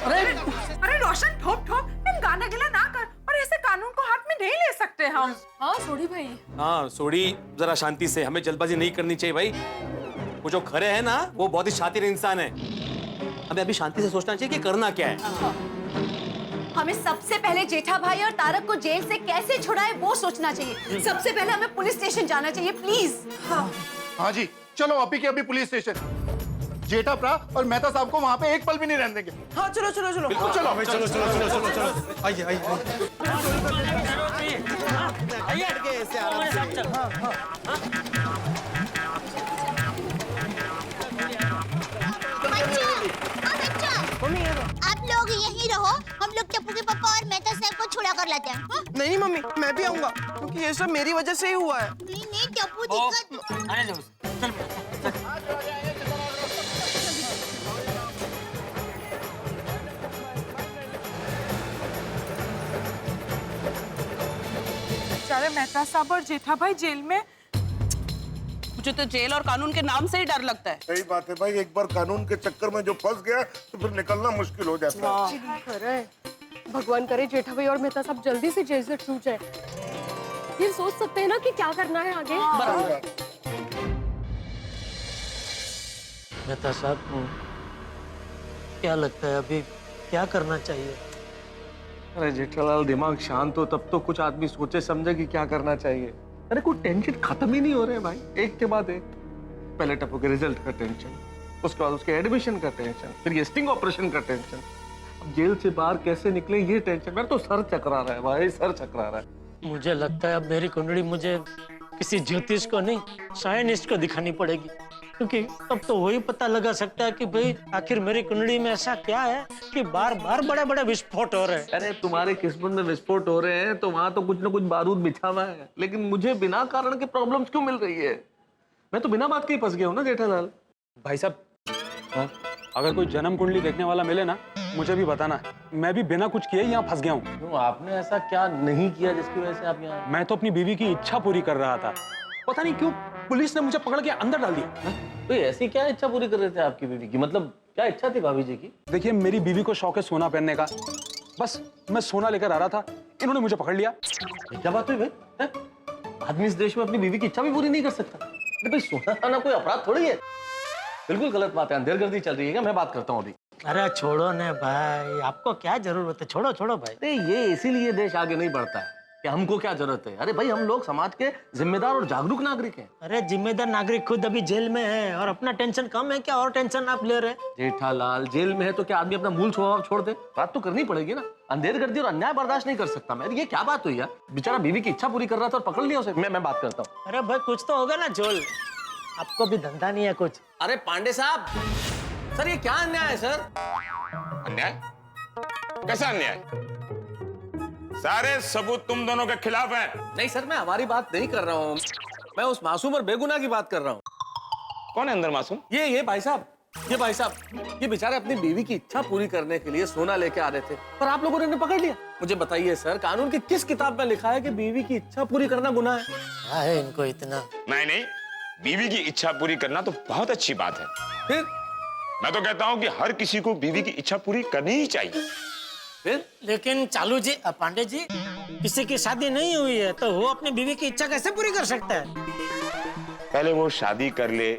अरे रोशन, ठोक ठोक, तुम गाना गिला ना कर, और ऐसे कानून को हाथ में नहीं ले सकते हम। हाँ सोडी भाई। हाँ सोडी, जरा शांति से, हमें जल्दबाजी नहीं करनी चाहिए भाई। वो जो खरे है ना, वो बहुत ही शातिर इंसान है। हमें अभी शांति से सोचना चाहिए कि करना क्या है। हमें सबसे पहले जेठा भाई और तारक को जेल से कैसे छुड़ाए वो सोचना चाहिए। सबसे पहले हमें पुलिस स्टेशन जाना चाहिए, प्लीज। हाँ जी, चलो अभी के अभी पुलिस स्टेशन। जेठा प्रा और मेहता साहब को वहाँ पे एक पल भी नहीं रहने देंगे। हाँ चलो चलो चलो। बिल्कुल चलो। चलो चलो चलो चलो चलो, आइए आइए। आप लोग यहीं रहो, हम लोग टप्पू के पापा और मेहता साहब को छुड़ा कर लाते हैं। हाँ? नहीं मम्मी, मैं भी आऊंगा, क्योंकि ये सब मेरी वजह से ही हुआ है। नहीं टप्पू, दिक्कत। आने दो उसे। चल बेचारे मेहता साहब और जेठा भाई जेल में। मुझे तो जेल और कानून के नाम से ही डर लगता है। सही बात है भाई, एक बार कानून के चक्कर में जो फंस गया तो फिर निकलना मुश्किल हो जाता है। भगवान करे जेठा भाई और मेहता साहब जल्दी से जेल से छूट जाए। फिर सोच सकते हैं ना कि क्या करना है आगे। मेहता साहब, क्या लगता है अभी क्या करना चाहिए? अरे जेठालाल, दिमाग शांत हो तब तो कुछ आदमी सोचे समझे कि क्या करना चाहिए। अरे कोई टेंशन खत्म ही नहीं हो रहे भाई, एक के बाद एक। पहले टप्पू के रिजल्ट का टेंशन, उसके बाद उसके एडमिशन का टेंशन, फिर ये स्टिंग ऑपरेशन का टेंशन, अब जेल से बाहर कैसे निकले ये टेंशन। मेरा तो सर चकरा रहा है भाई, सर चकरा रहा है। मुझे लगता है अब मेरी कुंडली मुझे किसी ज्योतिष को नहीं, साइंटिस्ट को दिखानी पड़ेगी, क्योंकि तब तो वही पता लगा सकता है कि भाई आखिर मेरी कुंडली में ऐसा क्या है कि बार बार बड़े बड़े विस्फोट हो रहे हैं। अरे तुम्हारे किस्मत में विस्फोट हो रहे हैं तो वहां तो कुछ ना कुछ बारूद बिछा हुआ है, लेकिन मुझे बिना कारण के प्रॉब्लम्स क्यों मिल रही है? मैं तो बिना बात के ही फंस गया हूँ ना जेठालाल। भाई साहब, अगर कोई जन्म कुंडली देखने वाला मिले ना, मुझे भी बताना। मैं भी बिना कुछ किए यहाँ फंस गया हूँ। क्यों, आपने ऐसा क्या नहीं किया जिसकी वजह से आप यहाँ? मैं तो अपनी बीवी की इच्छा पूरी कर रहा था, पता नहीं क्यों पुलिस ने मुझे पकड़ के अंदर डाल दिया। तो ऐसी क्या इच्छा पूरी कर रहे थे आपकी बीवी की? मतलब क्या इच्छा थी भाभी जी की? देखिए, मेरी बीवी को शौक है सोना पहनने का, बस मैं सोना लेकर आ रहा था, इन्होंने मुझे पकड़ लिया। क्या बात हुई भाई? आदमी इस देश में अपनी बीवी की इच्छा भी पूरी नहीं कर सकता? अरे भाई, सोना खाना कोई अपराध थोड़ी है। बिल्कुल गलत बात है, अंधेरगर्दी चल रही है। मैं बात करता हूँ अभी। अरे छोड़ो ने भाई, आपको क्या जरूरत है, छोड़ो छोड़ो भाई। अरे ये इसीलिए देश आगे नहीं बढ़ता है कि हमको क्या जरूरत है। अरे भाई, हम लोग समाज के जिम्मेदार और जागरूक नागरिक हैं। अरे जिम्मेदार नागरिक खुद अभी जेल में है और अपना टेंशन कम है क्या, और टेंशन आप ले रहे? जेठालाल, जेल में है तो क्या आदमी अपना मूल स्वभाव छोड़ दे? बात तो करनी पड़ेगी ना। अंधेरगर्दी और अन्याय बर्दाश्त नहीं कर सकता मैं। ये क्या बात हुई यार? बेचारा बीवी की इच्छा पूरी कर रहा था और पकड़ लिया उसे। मैं बात करता हूँ। अरे भाई, कुछ तो होगा ना झोल, आपको भी धंधा नहीं है कुछ? अरे पांडे साहब, सर ये क्या अन्याय है सर? अन्याय? कैसा अन्याय? सारे सबूत तुम दोनों के खिलाफ हैं। नहीं सर, मैं हमारी बात नहीं कर रहा हूँ, मैं उस मासूम और बेगुनाह की बात कर रहा हूँ। कौन है अंदर मासूम? ये भाई साहब, ये भाई साहब, ये बेचारे अपनी बीवी की इच्छा पूरी करने के लिए सोना लेके आ रहे थे, पर आप लोगों ने इन्हें पकड़ लिया। मुझे बताइए सर, कानून की किस किताब में लिखा है कि बीवी की इच्छा पूरी करना गुनाह है? क्या है इनको इतना? नहीं, बीवी की इच्छा पूरी करना तो बहुत अच्छी बात है। फिर मैं तो कहता हूँ कि हर किसी को बीवी की इच्छा पूरी करनी ही चाहिए। फिर लेकिन चालू जी, पांडे जी, किसी की शादी नहीं हुई है तो वो अपनी बीवी की इच्छा कैसे पूरी कर सकता है? पहले वो शादी कर ले,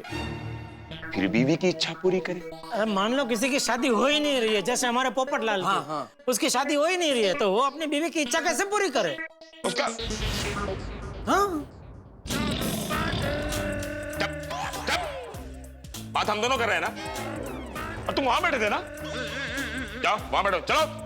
फिर बीवी की इच्छा पूरी करे। अरे मान लो किसी की शादी हो ही नहीं रही है, जैसे हमारे पोपट लाल की, हाँ। उसकी शादी हो ही नहीं रही है तो वो अपनी बीवी की इच्छा कैसे पूरी करे? उसका हाँ, बात हम दोनों कर रहे हैं ना, और तुम वहां बैठे थे ना? जाओ वहां बैठो, चलो।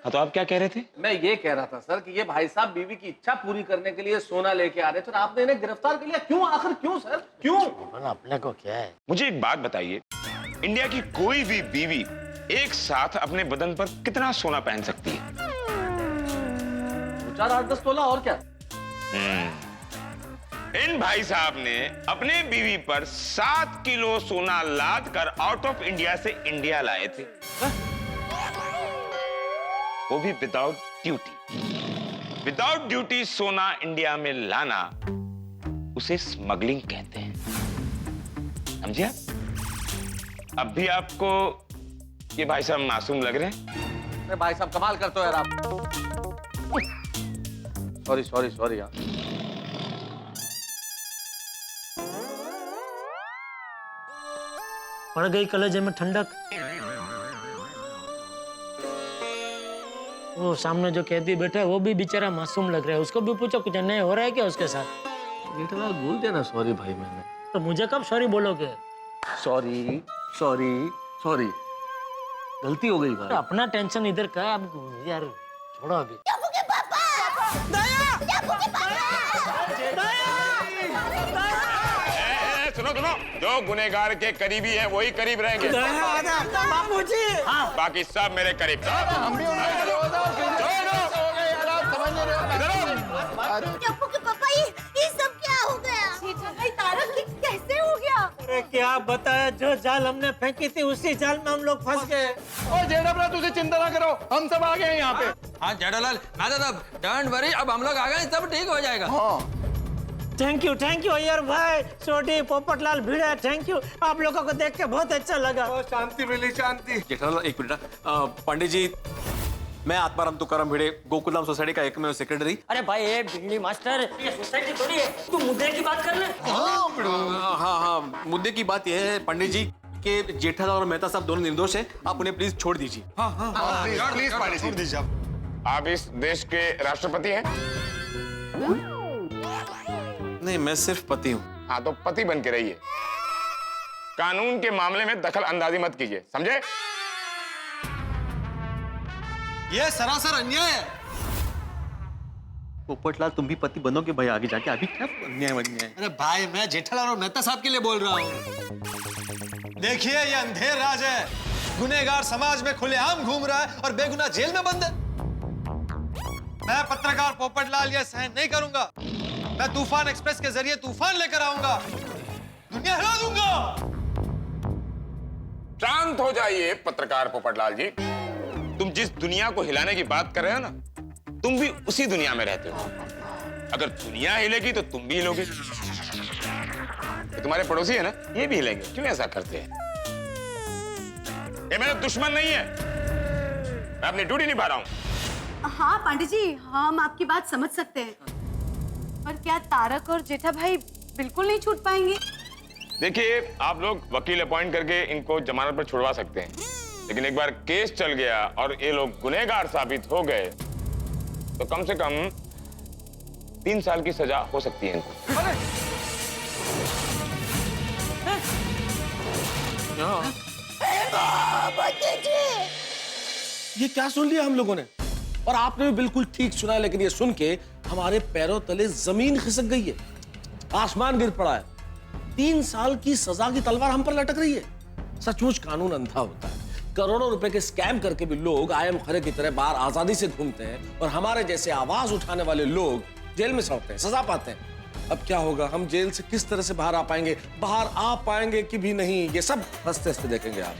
हाँ तो आप क्या कह रहे थे? मैं ये कह रहा था सर कि ये भाई साहब बीवी की इच्छा पूरी करने के लिए सोना लेके आ रहे थे और आपने इन्हें गिरफ्तार कर लिया। क्यों? आखिर क्यों सर? क्यों? अपने को क्या है? मुझे एक बात बताइए, इंडिया की कोई भी बीवी एक साथ अपने बदन पर कितना सोना पहन सकती है? 4-8-10 तोला और क्या? इन भाई साहब ने अपने बीवी पर 7 किलो सोना लाद कर आउट ऑफ इंडिया से इंडिया लाए थे, वो भी विदाउट ड्यूटी। विदाउट ड्यूटी सोना इंडिया में लाना उसे स्मगलिंग कहते हैं, समझे आप? अब भी आपको ये भाई साहब मासूम लग रहे हैं? अरे भाई साहब कमाल करते हो यार आप। सॉरी यार। पड़ गई कलेजे में ठंडक। वो सामने जो कैदी बैठा है वो भी बेचारा मासूम लग रहा है, उसको भी पूछो कुछ अन्याय हो रहा है क्या उसके साथ? जेठालाल बोल देना सॉरी भाई मैंने। तो मुझे कब सॉरी बोलोगे? सॉरी गलती हो गई भाई। तो अपना टेंशन इधर का, अब यार छोड़ो अभी। टप्पू के पापा! टप्पू के पापा! सुनो, जो गुनहगार के करीबी है वही करीब रहेंगे। बाबूजी। बाकी सब मेरे करीब। हम भी उनके करीब हो गए यार, आप समझ नहीं रहे हो। टप्पू के पापा, ये सब क्या हो गया? जेठा भाई तारक कैसे हो गया? अरे क्या बताया, जो जाल हमने फेंकी थी उसी जाल में हम लोग फंस गए। और जेठालाल तुझे चिंता ना करो, हम सब आ गए हैं यहाँ पे। हाँ जेठालाल, डोंट वरी, अब हम लोग आ गए, सब ठीक हो जाएगा। हाँ थैंक यू अय्यर भाई, छोटी पोपटलाल भिड़े, थैंक यू। आप लोगों को देख के बहुत अच्छा लगा। शांति मिली, शांति। जेठालाल एक मिनट, पंडित जी, मैं आत्माराम तुकाराम भिड़े, गोकुलधाम सोसाइटी का एकमेव सेक्रेटरी। अरे भाई ये बिजली मास्टर, ये सोसाइटी थोड़ी है, तू मुद्दे की बात कर ले। हाँ, मुद्दे की बात यह है पंडित जी कि जेठालाल और मेहता साहब दोनों निर्दोष हैं, आप उन्हें प्लीज छोड़ दीजिए। प्लीज पंडित जी, छोड़ दीजिए आप इस देश के राष्ट्रपति हैं? नहीं, मैं सिर्फ पति हूँ। हाँ तो पति बन के रहिए, कानून के मामले में दखल अंदाजी मत कीजिए, समझे? ये सरासर अन्याय है। पोपटलाल तुम भी पति बनोगे भाई आगे जाके, अभी क्या अन्याय? अरे भाई मैं जेठालाल और मेहता साहब के लिए बोल रहा हूँ। देखिए ये अंधेर राज है, गुनहगार समाज में खुलेआम घूम रहा है और बेगुनाह जेल में बंद है। मैं पत्रकार पोपटलाल ये सहन नहीं करूंगा। मैं तूफान एक्सप्रेस के जरिए तूफान लेकर आऊंगा, दुनिया हिला दूंगा। शांत हो जाइए पत्रकार पोपटलाल जी, तुम जिस दुनिया को हिलाने की बात कर रहे हो ना, तुम भी उसी दुनिया में रहते हो। अगर दुनिया हिलेगी तो तुम भी हिलोगे। तो तुम्हारे पड़ोसी है ना, ये भी हिलेंगे। क्यों ऐसा करते हैं? ये मेरा दुश्मन नहीं है, मैं अपनी ड्यूटी निभा रहा हूं। हाँ पांडे जी, हम आपकी बात समझ सकते हैं, पर क्या तारक और जेठा भाई बिल्कुल नहीं छूट पाएंगे? देखिए, आप लोग वकील अपॉइंट करके इनको जमानत पर छुड़वा सकते हैं, लेकिन एक बार केस चल गया और ये लोग गुनहगार साबित हो गए तो कम से कम 3 साल की सजा हो सकती है इनको। ये क्या सुन लिया हम लोगों ने? और आपने भी बिल्कुल ठीक सुना, लेकिन ये सुन के हमारे पैरों तले जमीन खिसक गई है, आसमान गिर पड़ा है। 3 साल की सजा की तलवार हम पर लटक रही है। सचमुच कानून अंधा होता है। करोड़ों रुपए के स्कैम करके भी लोग आयम खरे की तरह बाहर आजादी से घूमते हैं और हमारे जैसे आवाज उठाने वाले लोग जेल में सड़ते हैं, सजा पाते हैं। अब क्या होगा? हम जेल से किस तरह से बाहर आ पाएंगे? बाहर आ पाएंगे कि भी नहीं, ये सब हंसते हंसते देखेंगे आप।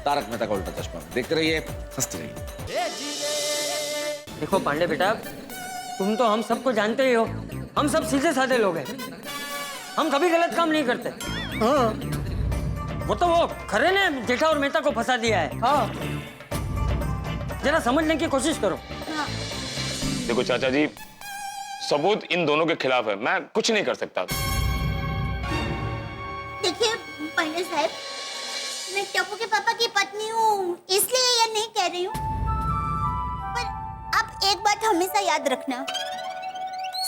तारक मेहता का उल्टा चश्मा देखते रहिए, हंसते रहिए। देखो पांडे बेटा, तुम तो हम सबको जानते ही हो, हम सब सीधे साधे लोग हैं, हम कभी गलत काम नहीं करते। हाँ। वो तो वो खरे ने जेठा और मेहता को फंसा दिया है। हाँ। जरा समझने की कोशिश करो। हाँ। देखो चाचा जी, सबूत इन दोनों के खिलाफ है, मैं कुछ नहीं कर सकता। देखिए पंडित साहब, मैं टप्पू के पापा की पत्नी हूँ, इसलिए ये नहीं कह रही हूँ, पर आप एक बात हमेशा याद रखना,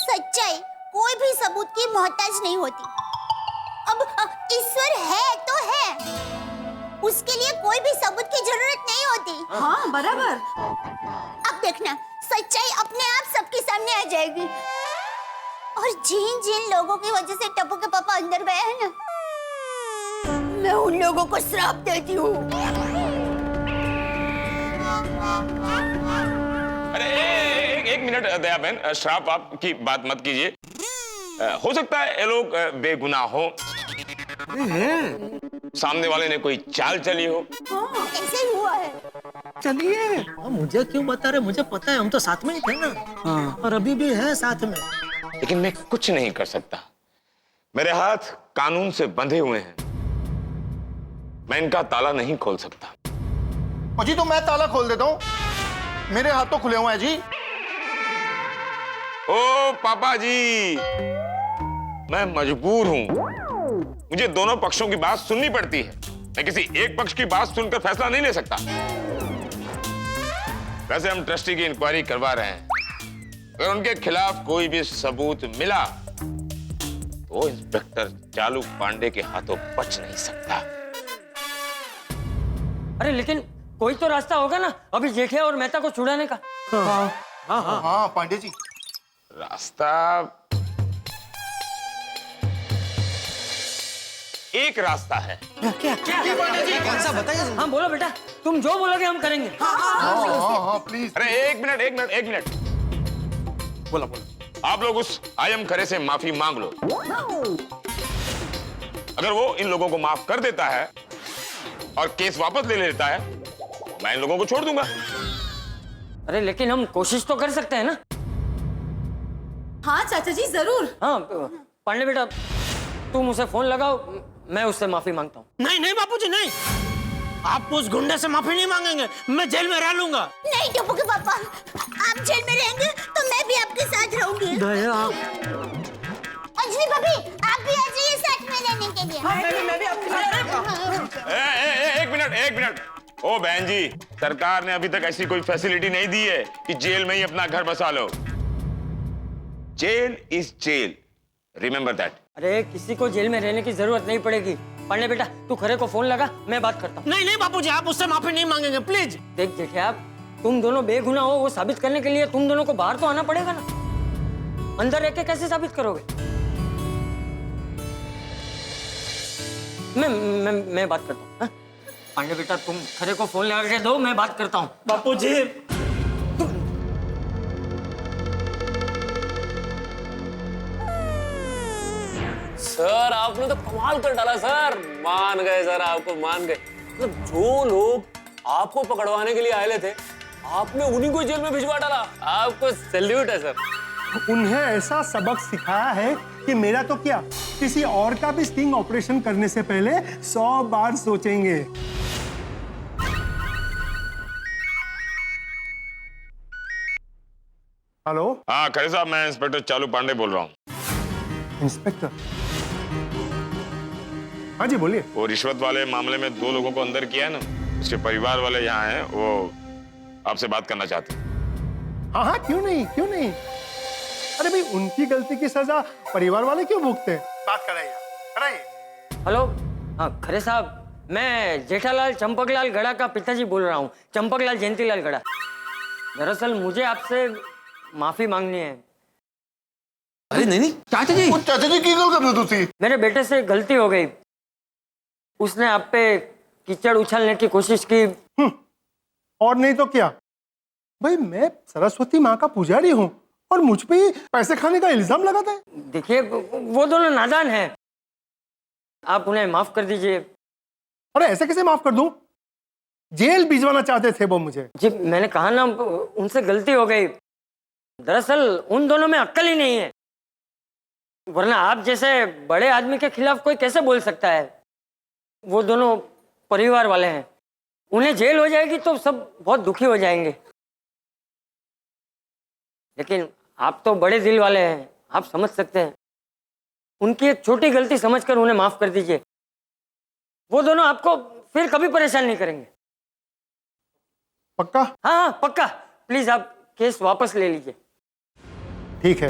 सच्चाई कोई भी सबूत की मोहताज नहीं होती। अब ईश्वर है तो है, उसके लिए कोई भी सबूत की जरूरत नहीं होती। हाँ बराबर। अब देखना, सच्चाई अपने आप सबके सामने आ जाएगी। और जिन जिन लोगों की वजह से टप्पू के पापा अंदर गए हैं ना, मैं उन लोगों को श्राप देती हूँ। अरे एक मिनट दया बहन, श्राप आपकी बात मत कीजिए। हो सकता है ये लोग बेगुनाह हो, सामने वाले ने कोई चाल चली हो। हाँ, ऐसे ही हुआ है। चलिए, मुझे क्यों बता रहे? मुझे पता है, हम तो साथ में ही थे ना। हाँ। और अभी भी है साथ में। लेकिन मैं कुछ नहीं कर सकता, मेरे हाथ कानून से बंधे हुए हैं, मैं इनका ताला नहीं खोल सकता। जी तो मैं ताला खोल देता हूँ, मेरे हाथ तो खुले हुए हैं जी। ओ पापा जी, मैं मजबूर हूं, मुझे दोनों पक्षों की बात सुननी पड़ती है, मैं किसी एक पक्ष की बात सुनकर फैसला नहीं ले सकता। वैसे हम ट्रस्टी की इंक्वायरी करवा रहे हैं, अगर उनके खिलाफ कोई भी सबूत मिला तो इंस्पेक्टर चालू पांडे के हाथों बच नहीं सकता। अरे लेकिन कोई तो रास्ता होगा ना अभी जेठिया और मेहता को छुड़ाने का। हाँ पांडे जी, रास्ता एक रास्ता है। क्या पांडे जी, कौन सा बताइए? हाँ बोलो बेटा, तुम जो बोलोगे हम करेंगे। हाँ प्लीज। अरे एक मिनट, बोला आप लोग उस आयम खरे से माफी मांग लो, अगर वो इन लोगों को माफ कर देता है और केस वापस ले लेता है, मैं इन लोगों को छोड़ दूंगा। अरे लेकिन हम कोशिश तो कर सकते हैं ना। हाँ चाचा जी जरूर। हाँ पांडे बेटा, तुम उसे फोन लगाओ, मैं उससे माफी मांगता हूँ। नहीं नहीं बापूजी नहीं, आप उस गुंडे से माफी नहीं मांगेंगे, मैं जेल में रह लूंगा। नहीं टप्पू के पापा, आप जेल में रहेंगे तो मैं भी आपके साथ रहूंगी। अंजलि भाभी, आप भी आ जाइए साथ में रहने के लिए। मैं भी आपके साथ। एक मिनट, ओ बहन जी, सरकार ने अभी तक ऐसी कोई फैसिलिटी नहीं दी है कि जेल में ही अपना घर बसा लो। Jail is jail, remember that. अरे किसी को जेल में रहने की जरूरत नहीं पड़ेगी। पांडे बेटा, तू खरे को फोन लगा, मैं बात करता हूँ। नहीं नहीं बापूजी, आप उससे माफी नहीं मांगेंगे प्लीज। देख जेठिया, तुम दोनों बेगुनाह हो, वो साबित करने के लिए तुम दोनों को बाहर तो आना पड़ेगा ना। अंदर रह के कैसे साबित करोगे? मैं बात करता हूँ। पांडे बेटा, तुम खरे को फोन लगा के दो, मैं बात करता हूँ। बापूजी सर आपने तो कमाल कर डाला सर, मान गए सर, आपको मान गए। मतलब जो लोग आपको पकड़वाने के लिए आए थे, आपने उन्हीं को जेल में भिजवा डाला। आपको सैल्यूट है सर। उन्हें ऐसा सबक सिखाया है कि मेरा तो क्या, किसी और का भी स्टिंग ऑपरेशन करने से पहले 100 बार सोचेंगे। हेलो। हाँ खरे साहब, मैं इंस्पेक्टर चालू पांडे बोल रहा हूँ। इंस्पेक्टर? हाँ जी बोलिए। वो रिश्वत वाले मामले में 2 लोगों को अंदर किया है ना, उसके परिवार वाले यहाँ हैं, वो आपसे बात करना चाहते हैं। हाँ क्यों नहीं। अरे भाई, उनकी गलती की सजा परिवार वाले क्यों भुगतते हैं? बात कराइए। हेलो, हाँ खरे साहब, मैं जेठालाल चंपकलाल गड़ा का पिताजी बोल रहा हूँ, चंपकलाल जयंतीलाल गड़ा। दरअसल मुझे आपसे माफी मांगनी है। अरे नहीं चाचा जी, चाचा जी की गल कर रहे थे। मेरे बेटे से गलती हो गई, उसने आप पे कीचड़ उछालने की कोशिश की। और नहीं तो क्या भाई, मैं सरस्वती माँ का पुजारी हूँ और मुझ पे ही पैसे खाने का इल्जाम लगाता है। देखिए, वो दोनों नादान हैं, आप उन्हें माफ कर दीजिए। अरे ऐसे कैसे माफ कर दूं? जेल भिजवाना चाहते थे वो मुझे। जी मैंने कहा ना, उनसे गलती हो गई। दरअसल उन दोनों में अक्ल ही नहीं है, वरना आप जैसे बड़े आदमी के खिलाफ कोई कैसे बोल सकता है? वो दोनों परिवार वाले हैं, उन्हें जेल हो जाएगी तो सब बहुत दुखी हो जाएंगे। लेकिन आप तो बड़े दिल वाले हैं, आप समझ सकते हैं। उनकी एक छोटी गलती समझकर उन्हें माफ कर दीजिए, वो दोनों आपको फिर कभी परेशान नहीं करेंगे। पक्का? हाँ पक्का। प्लीज आप केस वापस ले लीजिए। ठीक है,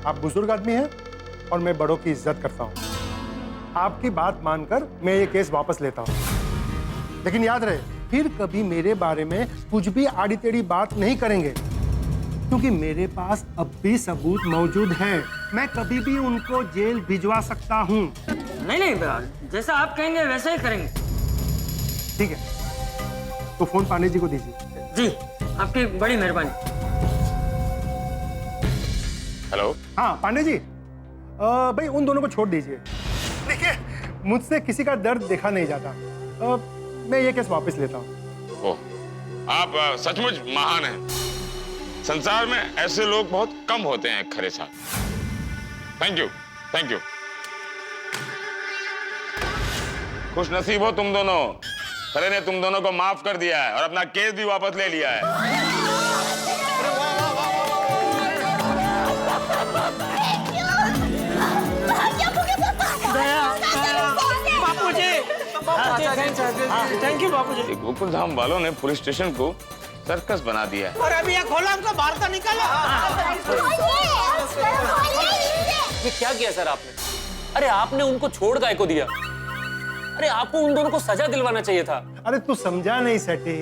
आप बुजुर्ग आदमी हैं और मैं बड़ों की इज्जत करता हूं। आपकी बात मानकर मैं ये केस वापस लेता हूं, लेकिन याद रहे फिर कभी मेरे बारे में कुछ भी आड़ी टेढ़ी बात नहीं करेंगे, क्योंकि मेरे पास अब भी सबूत मौजूद है। मैं कभी भी उनको जेल भिजवा सकता हूँ। नहीं नहीं, जैसा आप कहेंगे वैसा ही करेंगे। ठीक है, तो फोन पांडे जी को दीजिए। जी, आपकी बड़ी मेहरबानी। हेलो। हाँ पांडे जी, भाई उन दोनों को छोड़ दीजिए। देखिए, मुझसे किसी का दर्द देखा नहीं जाता। मैं ये केस वापस लेता हूँ। ओह, आप सचमुच महान हैं। संसार में ऐसे लोग बहुत कम होते हैं खरे साहब। Thank you, thank you. खुश नसीब हो तुम दोनों। खरे ने तुम दोनों को माफ कर दिया है और अपना केस भी वापस ले लिया है। थैंक यू बापूजी। गोकुल धाम वालों ने पुलिस स्टेशन को सर्कस बना दिया है। और अभी ये खोला हमको बाहर तो निकाला। ये क्या किया सर आपने? अरे आपने उनको छोड़ गाय को दिया। अरे आपको उन दोनों को सजा दिलवाना चाहिए था। अरे तू समझा नहीं सटे।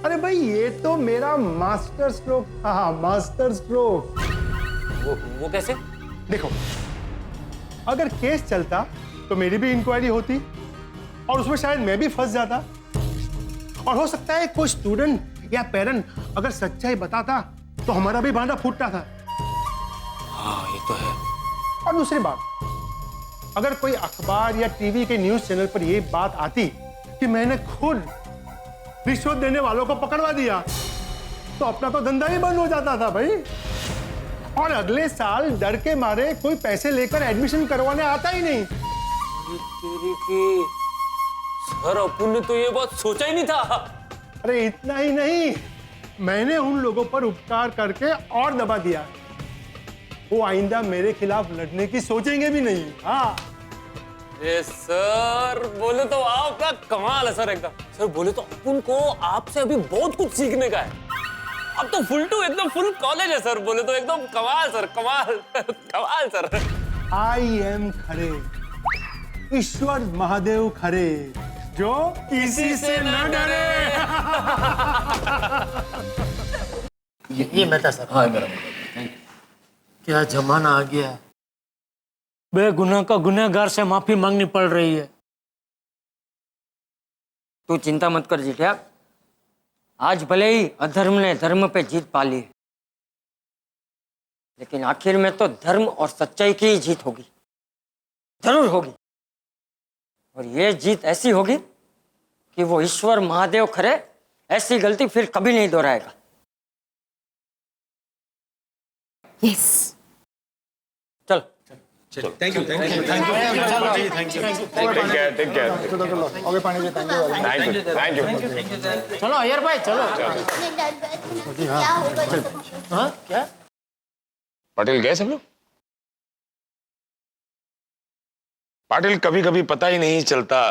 अरे भाई ये तो मेरा मास्टर स्ट्रोक। हाँ, मास्टर स्ट्रोक। वो कैसे? देखो, अगर केस चलता तो मेरी भी इंक्वायरी होती और उसमें शायद मैं भी फंस जाता, और हो सकता है कोई स्टूडेंट या पेरेंट अगर सच्चाई बताता तो हमारा भी बांधा फूटता था। हाँ ये तो है। और दूसरी बात, अगर कोई अखबार या टीवी के न्यूज चैनल पर ये बात आती कि मैंने खुद रिश्वत देने वालों को पकड़वा दिया तो अपना तो धंधा ही बंद हो जाता था भाई। और अगले साल डर के मारे कोई पैसे लेकर एडमिशन करवाने आता ही नहीं। सर अपन ने तो ये बात सोचा ही नहीं था। अरे इतना ही नहीं, मैंने उन लोगों पर उपकार करके और दबा दिया। वो आइंदा मेरे खिलाफ लड़ने की सोचेंगे भी नहीं। हाँ सर बोले तो आपका कमाल है सर एकदम। सर बोले तो अपन को आपसे अभी बहुत कुछ सीखने का है। अब तो फुल टू एकदम फुल कॉलेज है सर। बोले तो एकदम कमाल सर, कमाल कमाल सर। आई एम खरे, ईश्वर महादेव खरे, जो किसी से न डरे। ये मेहता साहब। हाँ मेरा क्या जमाना आ गया। बेगुनाह का गुनहगार से माफी मांगनी पड़ रही है। तू चिंता मत कर जिठिया, आज भले ही अधर्म ने धर्म पे जीत पा ली, लेकिन आखिर में तो धर्म और सच्चाई की ही जीत होगी, जरूर होगी। और ये जीत ऐसी होगी कि वो ईश्वर महादेव खरे ऐसी गलती फिर कभी नहीं दोहराएगा। यस चल चलो, thank you, thank you, thank you, thank you. Take care. Okay Pandey ji, thank you. चलो अय्यर भाई चलो। हाँ क्या? पाटिल गए सब लोग? पाटिल, कभी कभी पता ही नहीं चलता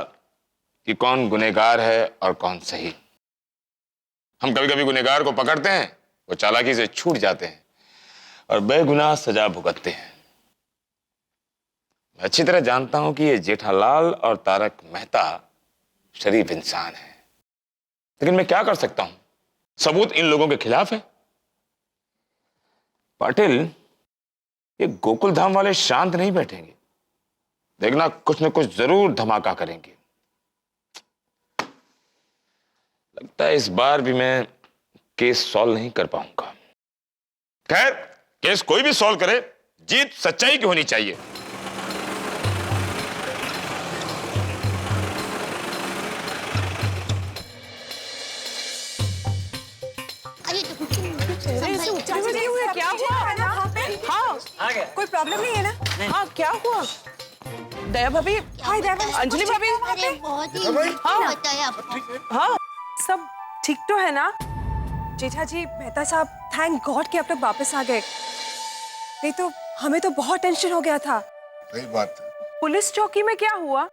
कि कौन गुनहगार है और कौन सही। हम कभी कभी गुनहगार को पकड़ते हैं, वो चालाकी से छूट जाते हैं और बेगुनाह सजा भुगतते हैं। मैं अच्छी तरह जानता हूं कि ये जेठालाल और तारक मेहता शरीफ इंसान है, लेकिन मैं क्या कर सकता हूं? सबूत इन लोगों के खिलाफ है। पाटिल, ये गोकुल धाम वाले शांत नहीं बैठेंगे। देखना, कुछ न कुछ जरूर धमाका करेंगे। लगता है इस बार भी मैं केस सॉल्व नहीं कर पाऊंगा। खैर, केस कोई भी सॉल्व करे, जीत सच्चाई की होनी चाहिए। क्या हुआ? हाँ, कोई प्रॉब्लम नहीं है ना? हाँ, क्या हुआ? दया भाभी, हाय दया भाभी, अंजलि भाभी, अरे बहुत ही बताया आपको। हाँ, सब ठीक तो है ना? जेठा जी, मेहता साहब, थैंक गॉड कि आप लोग वापस आ गए। नहीं तो हमें तो बहुत टेंशन हो गया था। सही बात है। पुलिस चौकी में क्या हुआ?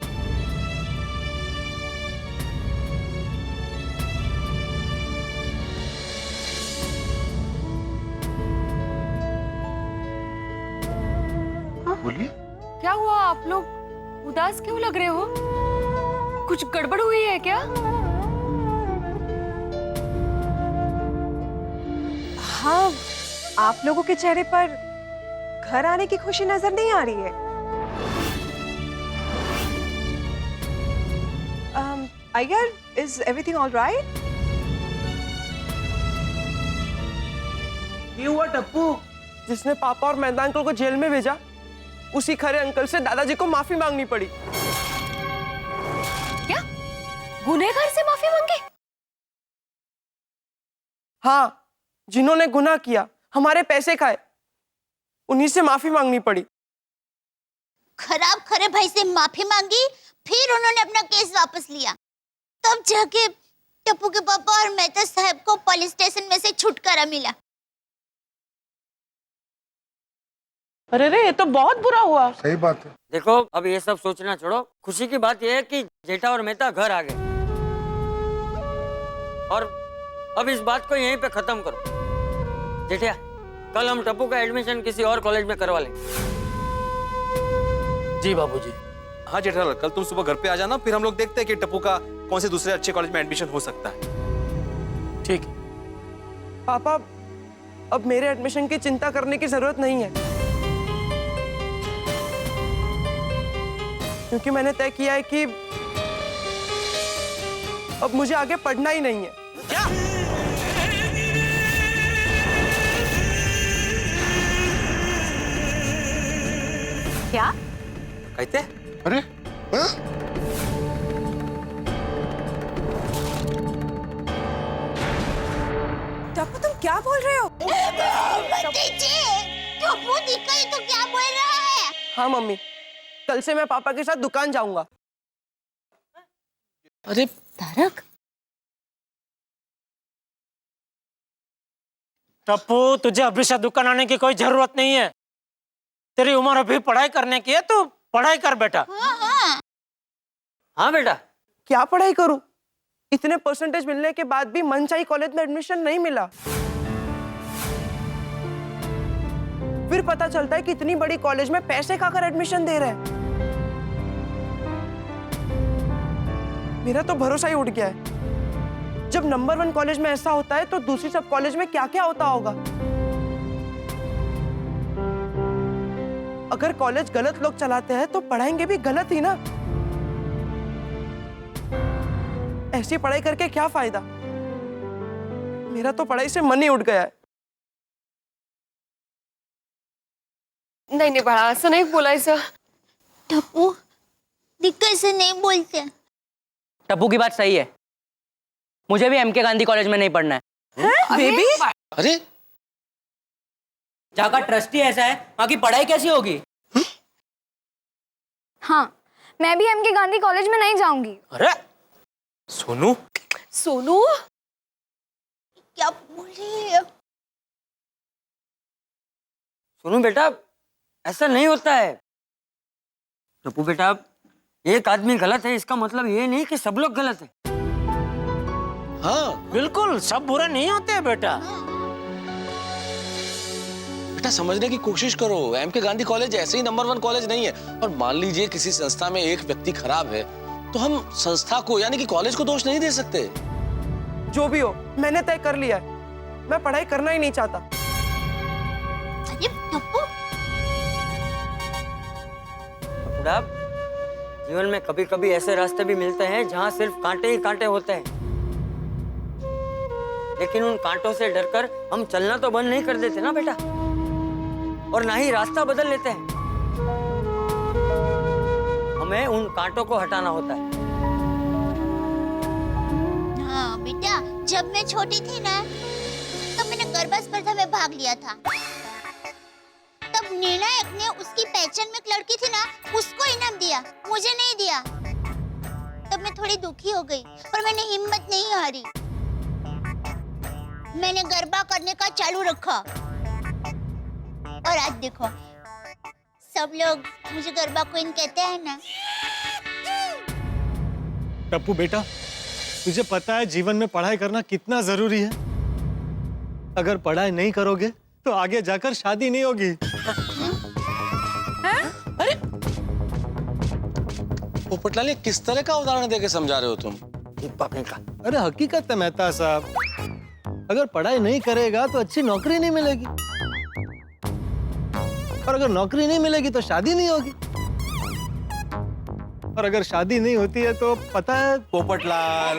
बोलिए। क्या हुआ? आप लोग उदास क्यों लग रहे हो? कुछ गड़बड़ हुई है क्या? हाँ, आप लोगों के चेहरे पर घर आने की खुशी नजर नहीं आ रही है। Iyer, is everything all right? ये हुआ टप्पू जिसने पापा और मेहता अंकल को जेल में भेजा, उसी खरे अंकल से दादाजी को माफी मांगनी पड़ी। क्या? गुनहगार से माफी मांगी? हाँ, जिन्होंने गुनाह किया, हमारे पैसे खाए, उन्हीं से माफी मांगनी पड़ी। खराब खरे भाई से माफी मांगी, फिर उन्होंने अपना केस वापस लिया, तब जाके टप्पू के पापा और मेहता साहब को पुलिस स्टेशन में से छुटकारा मिला। अरे रे, ये तो बहुत बुरा हुआ। सही बात है। देखो, अब ये सब सोचना छोड़ो। खुशी की बात यह है कि जेठा और मेहता घर आ गए, और अब इस बात को यहीं पे खत्म करो। जेठिया, कल हम टप्पू का एडमिशन किसी और कॉलेज में करवा लेंगे। जी बाबूजी। हाँ जेठालाल, कल तुम सुबह घर पे आ जाना, फिर हम लोग देखते हैं कि टप्पू का कौन से दूसरे अच्छे कॉलेज में एडमिशन हो सकता है। ठीक है पापा, अब मेरे एडमिशन की चिंता करने की जरूरत नहीं है, क्योंकि मैंने तय किया है कि अब मुझे आगे पढ़ना ही नहीं है। क्या? क्या? कहते? अरे हाँ? टप्पू, तुम क्या बोल रहे हो? टप्पू दिखाई तो क्या बोल रहा है? हाँ मम्मी, कल से मैं पापा के साथ दुकान जाऊंगा। अरे तारक, टप्पू, तुझे अभी से दुकान आने की कोई जरूरत नहीं है। तेरी उम्र अभी पढ़ाई करने की है, तू पढ़ाई कर बेटा। हाँ बेटा। क्या पढ़ाई करूं? इतने परसेंटेज मिलने के बाद भी मनचाही कॉलेज में एडमिशन नहीं मिला। फिर पता चलता है कि इतनी बड़ी कॉलेज में पैसे खाकर एडमिशन दे रहे हैं। मेरा तो भरोसा ही उठ गया है। जब नंबर 1 कॉलेज में ऐसा होता है तो दूसरी सब कॉलेज में क्या क्या होता होगा। अगर कॉलेज गलत लोग चलाते हैं तो पढ़ाएंगे भी गलत ही ना। ऐसी पढ़ाई करके क्या फायदा। मेरा तो पढ़ाई से मन ही उठ गया है। नहीं बड़ा, ऐसा नहीं बोला ऐसा। टप्पू, दिक्कत से नहीं बोलते। टप्पू की बात सही है, मुझे भी एमके गांधी कॉलेज में नहीं पढ़ना है। बेबी, अरे जहाँ का ट्रस्टी ऐसा है, वहाँ की पढ़ाई कैसी होगी? हाँ, मैं भी एमके गांधी कॉलेज में नहीं जाऊंगी। अरे सोनू, सोनू क्या बोल रही है? सुनो बेटा, ऐसा नहीं होता है। टप्पू बेटा, एक आदमी गलत है इसका मतलब ये नहीं कि सब लोग गलत हैं। हाँ बिल्कुल, सब बुरे नहीं होते बेटा। बेटा, समझने की कोशिश करो। एमके गांधी कॉलेज ऐसे ही नंबर 1 कॉलेज नहीं है। और मान लीजिए किसी संस्था में एक व्यक्ति खराब है, तो हम संस्था को यानी कि कॉलेज को दोष नहीं दे सकते। जो भी हो, मैंने तय कर लिया है, मैं पढ़ाई करना ही नहीं चाहता। अरे टप्पू, बेटा, जीवन में कभी कभी ऐसे रास्ते भी मिलते हैं जहाँ सिर्फ कांटे ही कांटे होते हैं, लेकिन उन कांटों से डरकर हम चलना तो बंद नहीं कर देते ना बेटा, और ना ही रास्ता बदल लेते हैं। हमें उन कांटों को हटाना होता है। हाँ बेटा, जब मैं छोटी थी ना, तब मैंने गरबा स्पर्धा में भाग लिया था। तब निर्णायक ने उसकी पहचान में एक लड़की थी ना, उसको इनाम दिया, मुझे नहीं दिया। तब मैं थोड़ी दुखी हो गई, पर मैंने हिम्मत नहीं हारी। मैंने गरबा करने का चालू रखा, और आज देखो, सब लोग मुझे गरबा क्वीन कहते हैं ना। टप्पू बेटा, तुझे पता है जीवन में पढ़ाई करना कितना जरूरी है। अगर पढ़ाई नहीं करोगे तो आगे जाकर शादी नहीं होगी। अरे पोपटलाल, ये किस तरह का उदाहरण देके समझा रहे हो तुम? अरे हकीकत है मेहता साहब, अगर पढ़ाई नहीं करेगा तो अच्छी नौकरी नहीं मिलेगी, और अगर नौकरी नहीं मिलेगी तो शादी नहीं होगी, और अगर शादी नहीं होती है तो पता है पोपटलाल,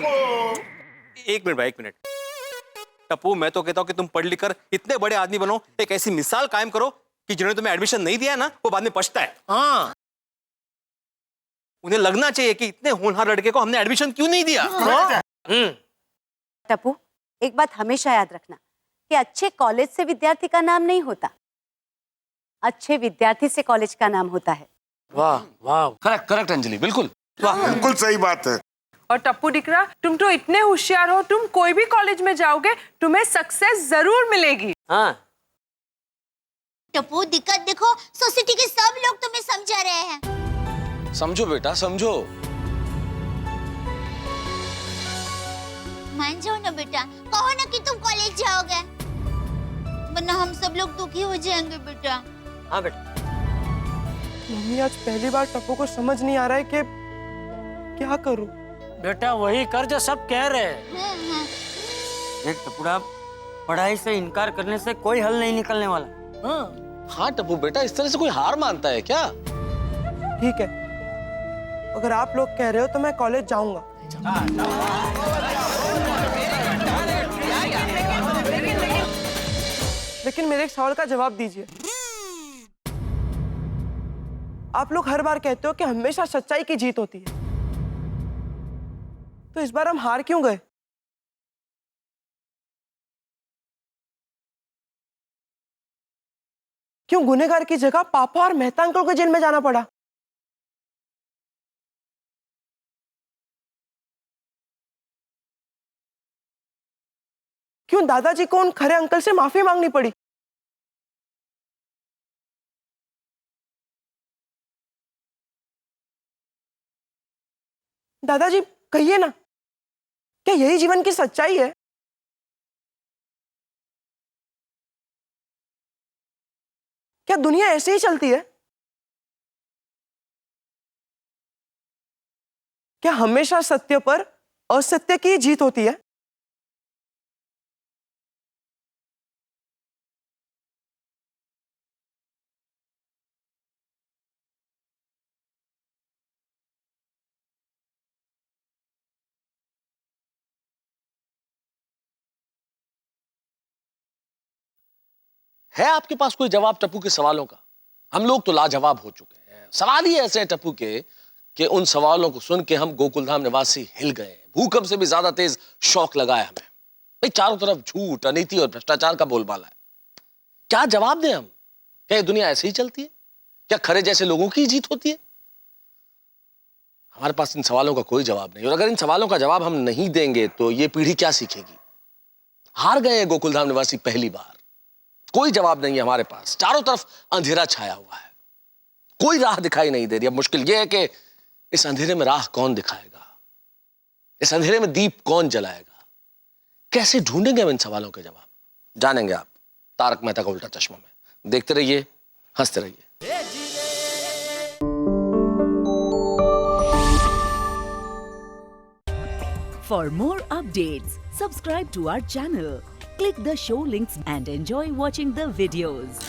एक मिनट भाई, एक मिनट। टप्पू, मैं तो कहता हूँ कि तुम पढ़ लिख कर इतने बड़े आदमी बनो, एक ऐसी मिसाल कायम करो कि जिन्होंने तुम्हें एडमिशन नहीं दिया है ना, वो बाद में पछता है। हाँ, उन्हें लगना चाहिए कि इतने होनहार लड़के को हमने एडमिशन क्यों नहीं दिया। टप्पू, एक बात हमेशा याद रखना कि अच्छे कॉलेज से विद्यार्थी का नाम नहीं होता, अच्छे विद्यार्थी से कॉलेज का नाम होता है। वाह वाह, करेक्ट करेक्ट अंजलि, बिल्कुल बिल्कुल सही बात है। और टप्पू दिकरा, तुम तो इतने होशियार हो, तुम कोई भी कॉलेज में जाओगे तुम्हें सक्सेस जरूर मिलेगी। हाँ टप्पू, दिक्कत देखो, सोसाइटी के सब लोग तुम्हें समझा रहे हैं। समझो बेटा, समझो। मान जाओ ना बेटा, कहो ना कि तुम कॉलेज जाओगे, वरना हम सब लोग दुखी हो जाएंगे बेटा। हाँ बेटा। मम्मी, आज पहली बार टप्पू को समझ नहीं आ रहा है कि क्या करूं। बेटा वही कर जो सब कह रहे हैं। देख टपुड़ा, पढ़ाई से इनकार करने से कोई हल नहीं निकलने वाला। हाँ टप्पू बेटा, इस तरह से कोई हार मानता है क्या? ठीक है, अगर आप लोग कह रहे हो तो मैं कॉलेज जाऊंगा। लेकिन मेरे एक सवाल का जवाब दीजिए। आप लोग हर बार कहते हो कि हमेशा सच्चाई की जीत होती है, तो इस बार हम हार क्यों गए? क्यों गुनहगार की जगह पापा और मेहता अंकल को जेल में जाना पड़ा? क्यों दादाजी को उन खरे अंकल से माफी मांगनी पड़ी? दादाजी कहिए ना, क्या यही जीवन की सच्चाई है? क्या दुनिया ऐसे ही चलती है? क्या हमेशा सत्य पर असत्य की जीत होती है? है आपके पास कोई जवाब टप्पू के सवालों का? हम लोग तो लाजवाब हो चुके हैं। सवाल ही ऐसे हैं टप्पू के कि उन सवालों को सुन के हम गोकुलधाम निवासी हिल गए। भूकंप से भी ज्यादा तेज शौक लगाया हमें। भाई चारों तरफ झूठ, अनीति और भ्रष्टाचार का बोलबाला है। क्या जवाब दें हम? क्या ये दुनिया ऐसे ही चलती है? क्या खरे जैसे लोगों की जीत होती है? हमारे पास इन सवालों का कोई जवाब नहीं, और अगर इन सवालों का जवाब हम नहीं देंगे तो ये पीढ़ी क्या सीखेगी? हार गए हैं गोकुलधाम निवासी पहली बार। कोई जवाब नहीं है हमारे पास। चारों तरफ अंधेरा छाया हुआ है, कोई राह दिखाई नहीं दे रही। अब मुश्किल यह है कि इस अंधेरे में राह कौन दिखाएगा, इस अंधेरे में दीप कौन जलाएगा? कैसे ढूंढेंगे हम इन सवालों के जवाब? जानेंगे आप तारक मेहता का उल्टा चश्मा में। देखते रहिए, हंसते रहिए। For more updates, subscribe to our channel, click the show links and enjoy watching the videos.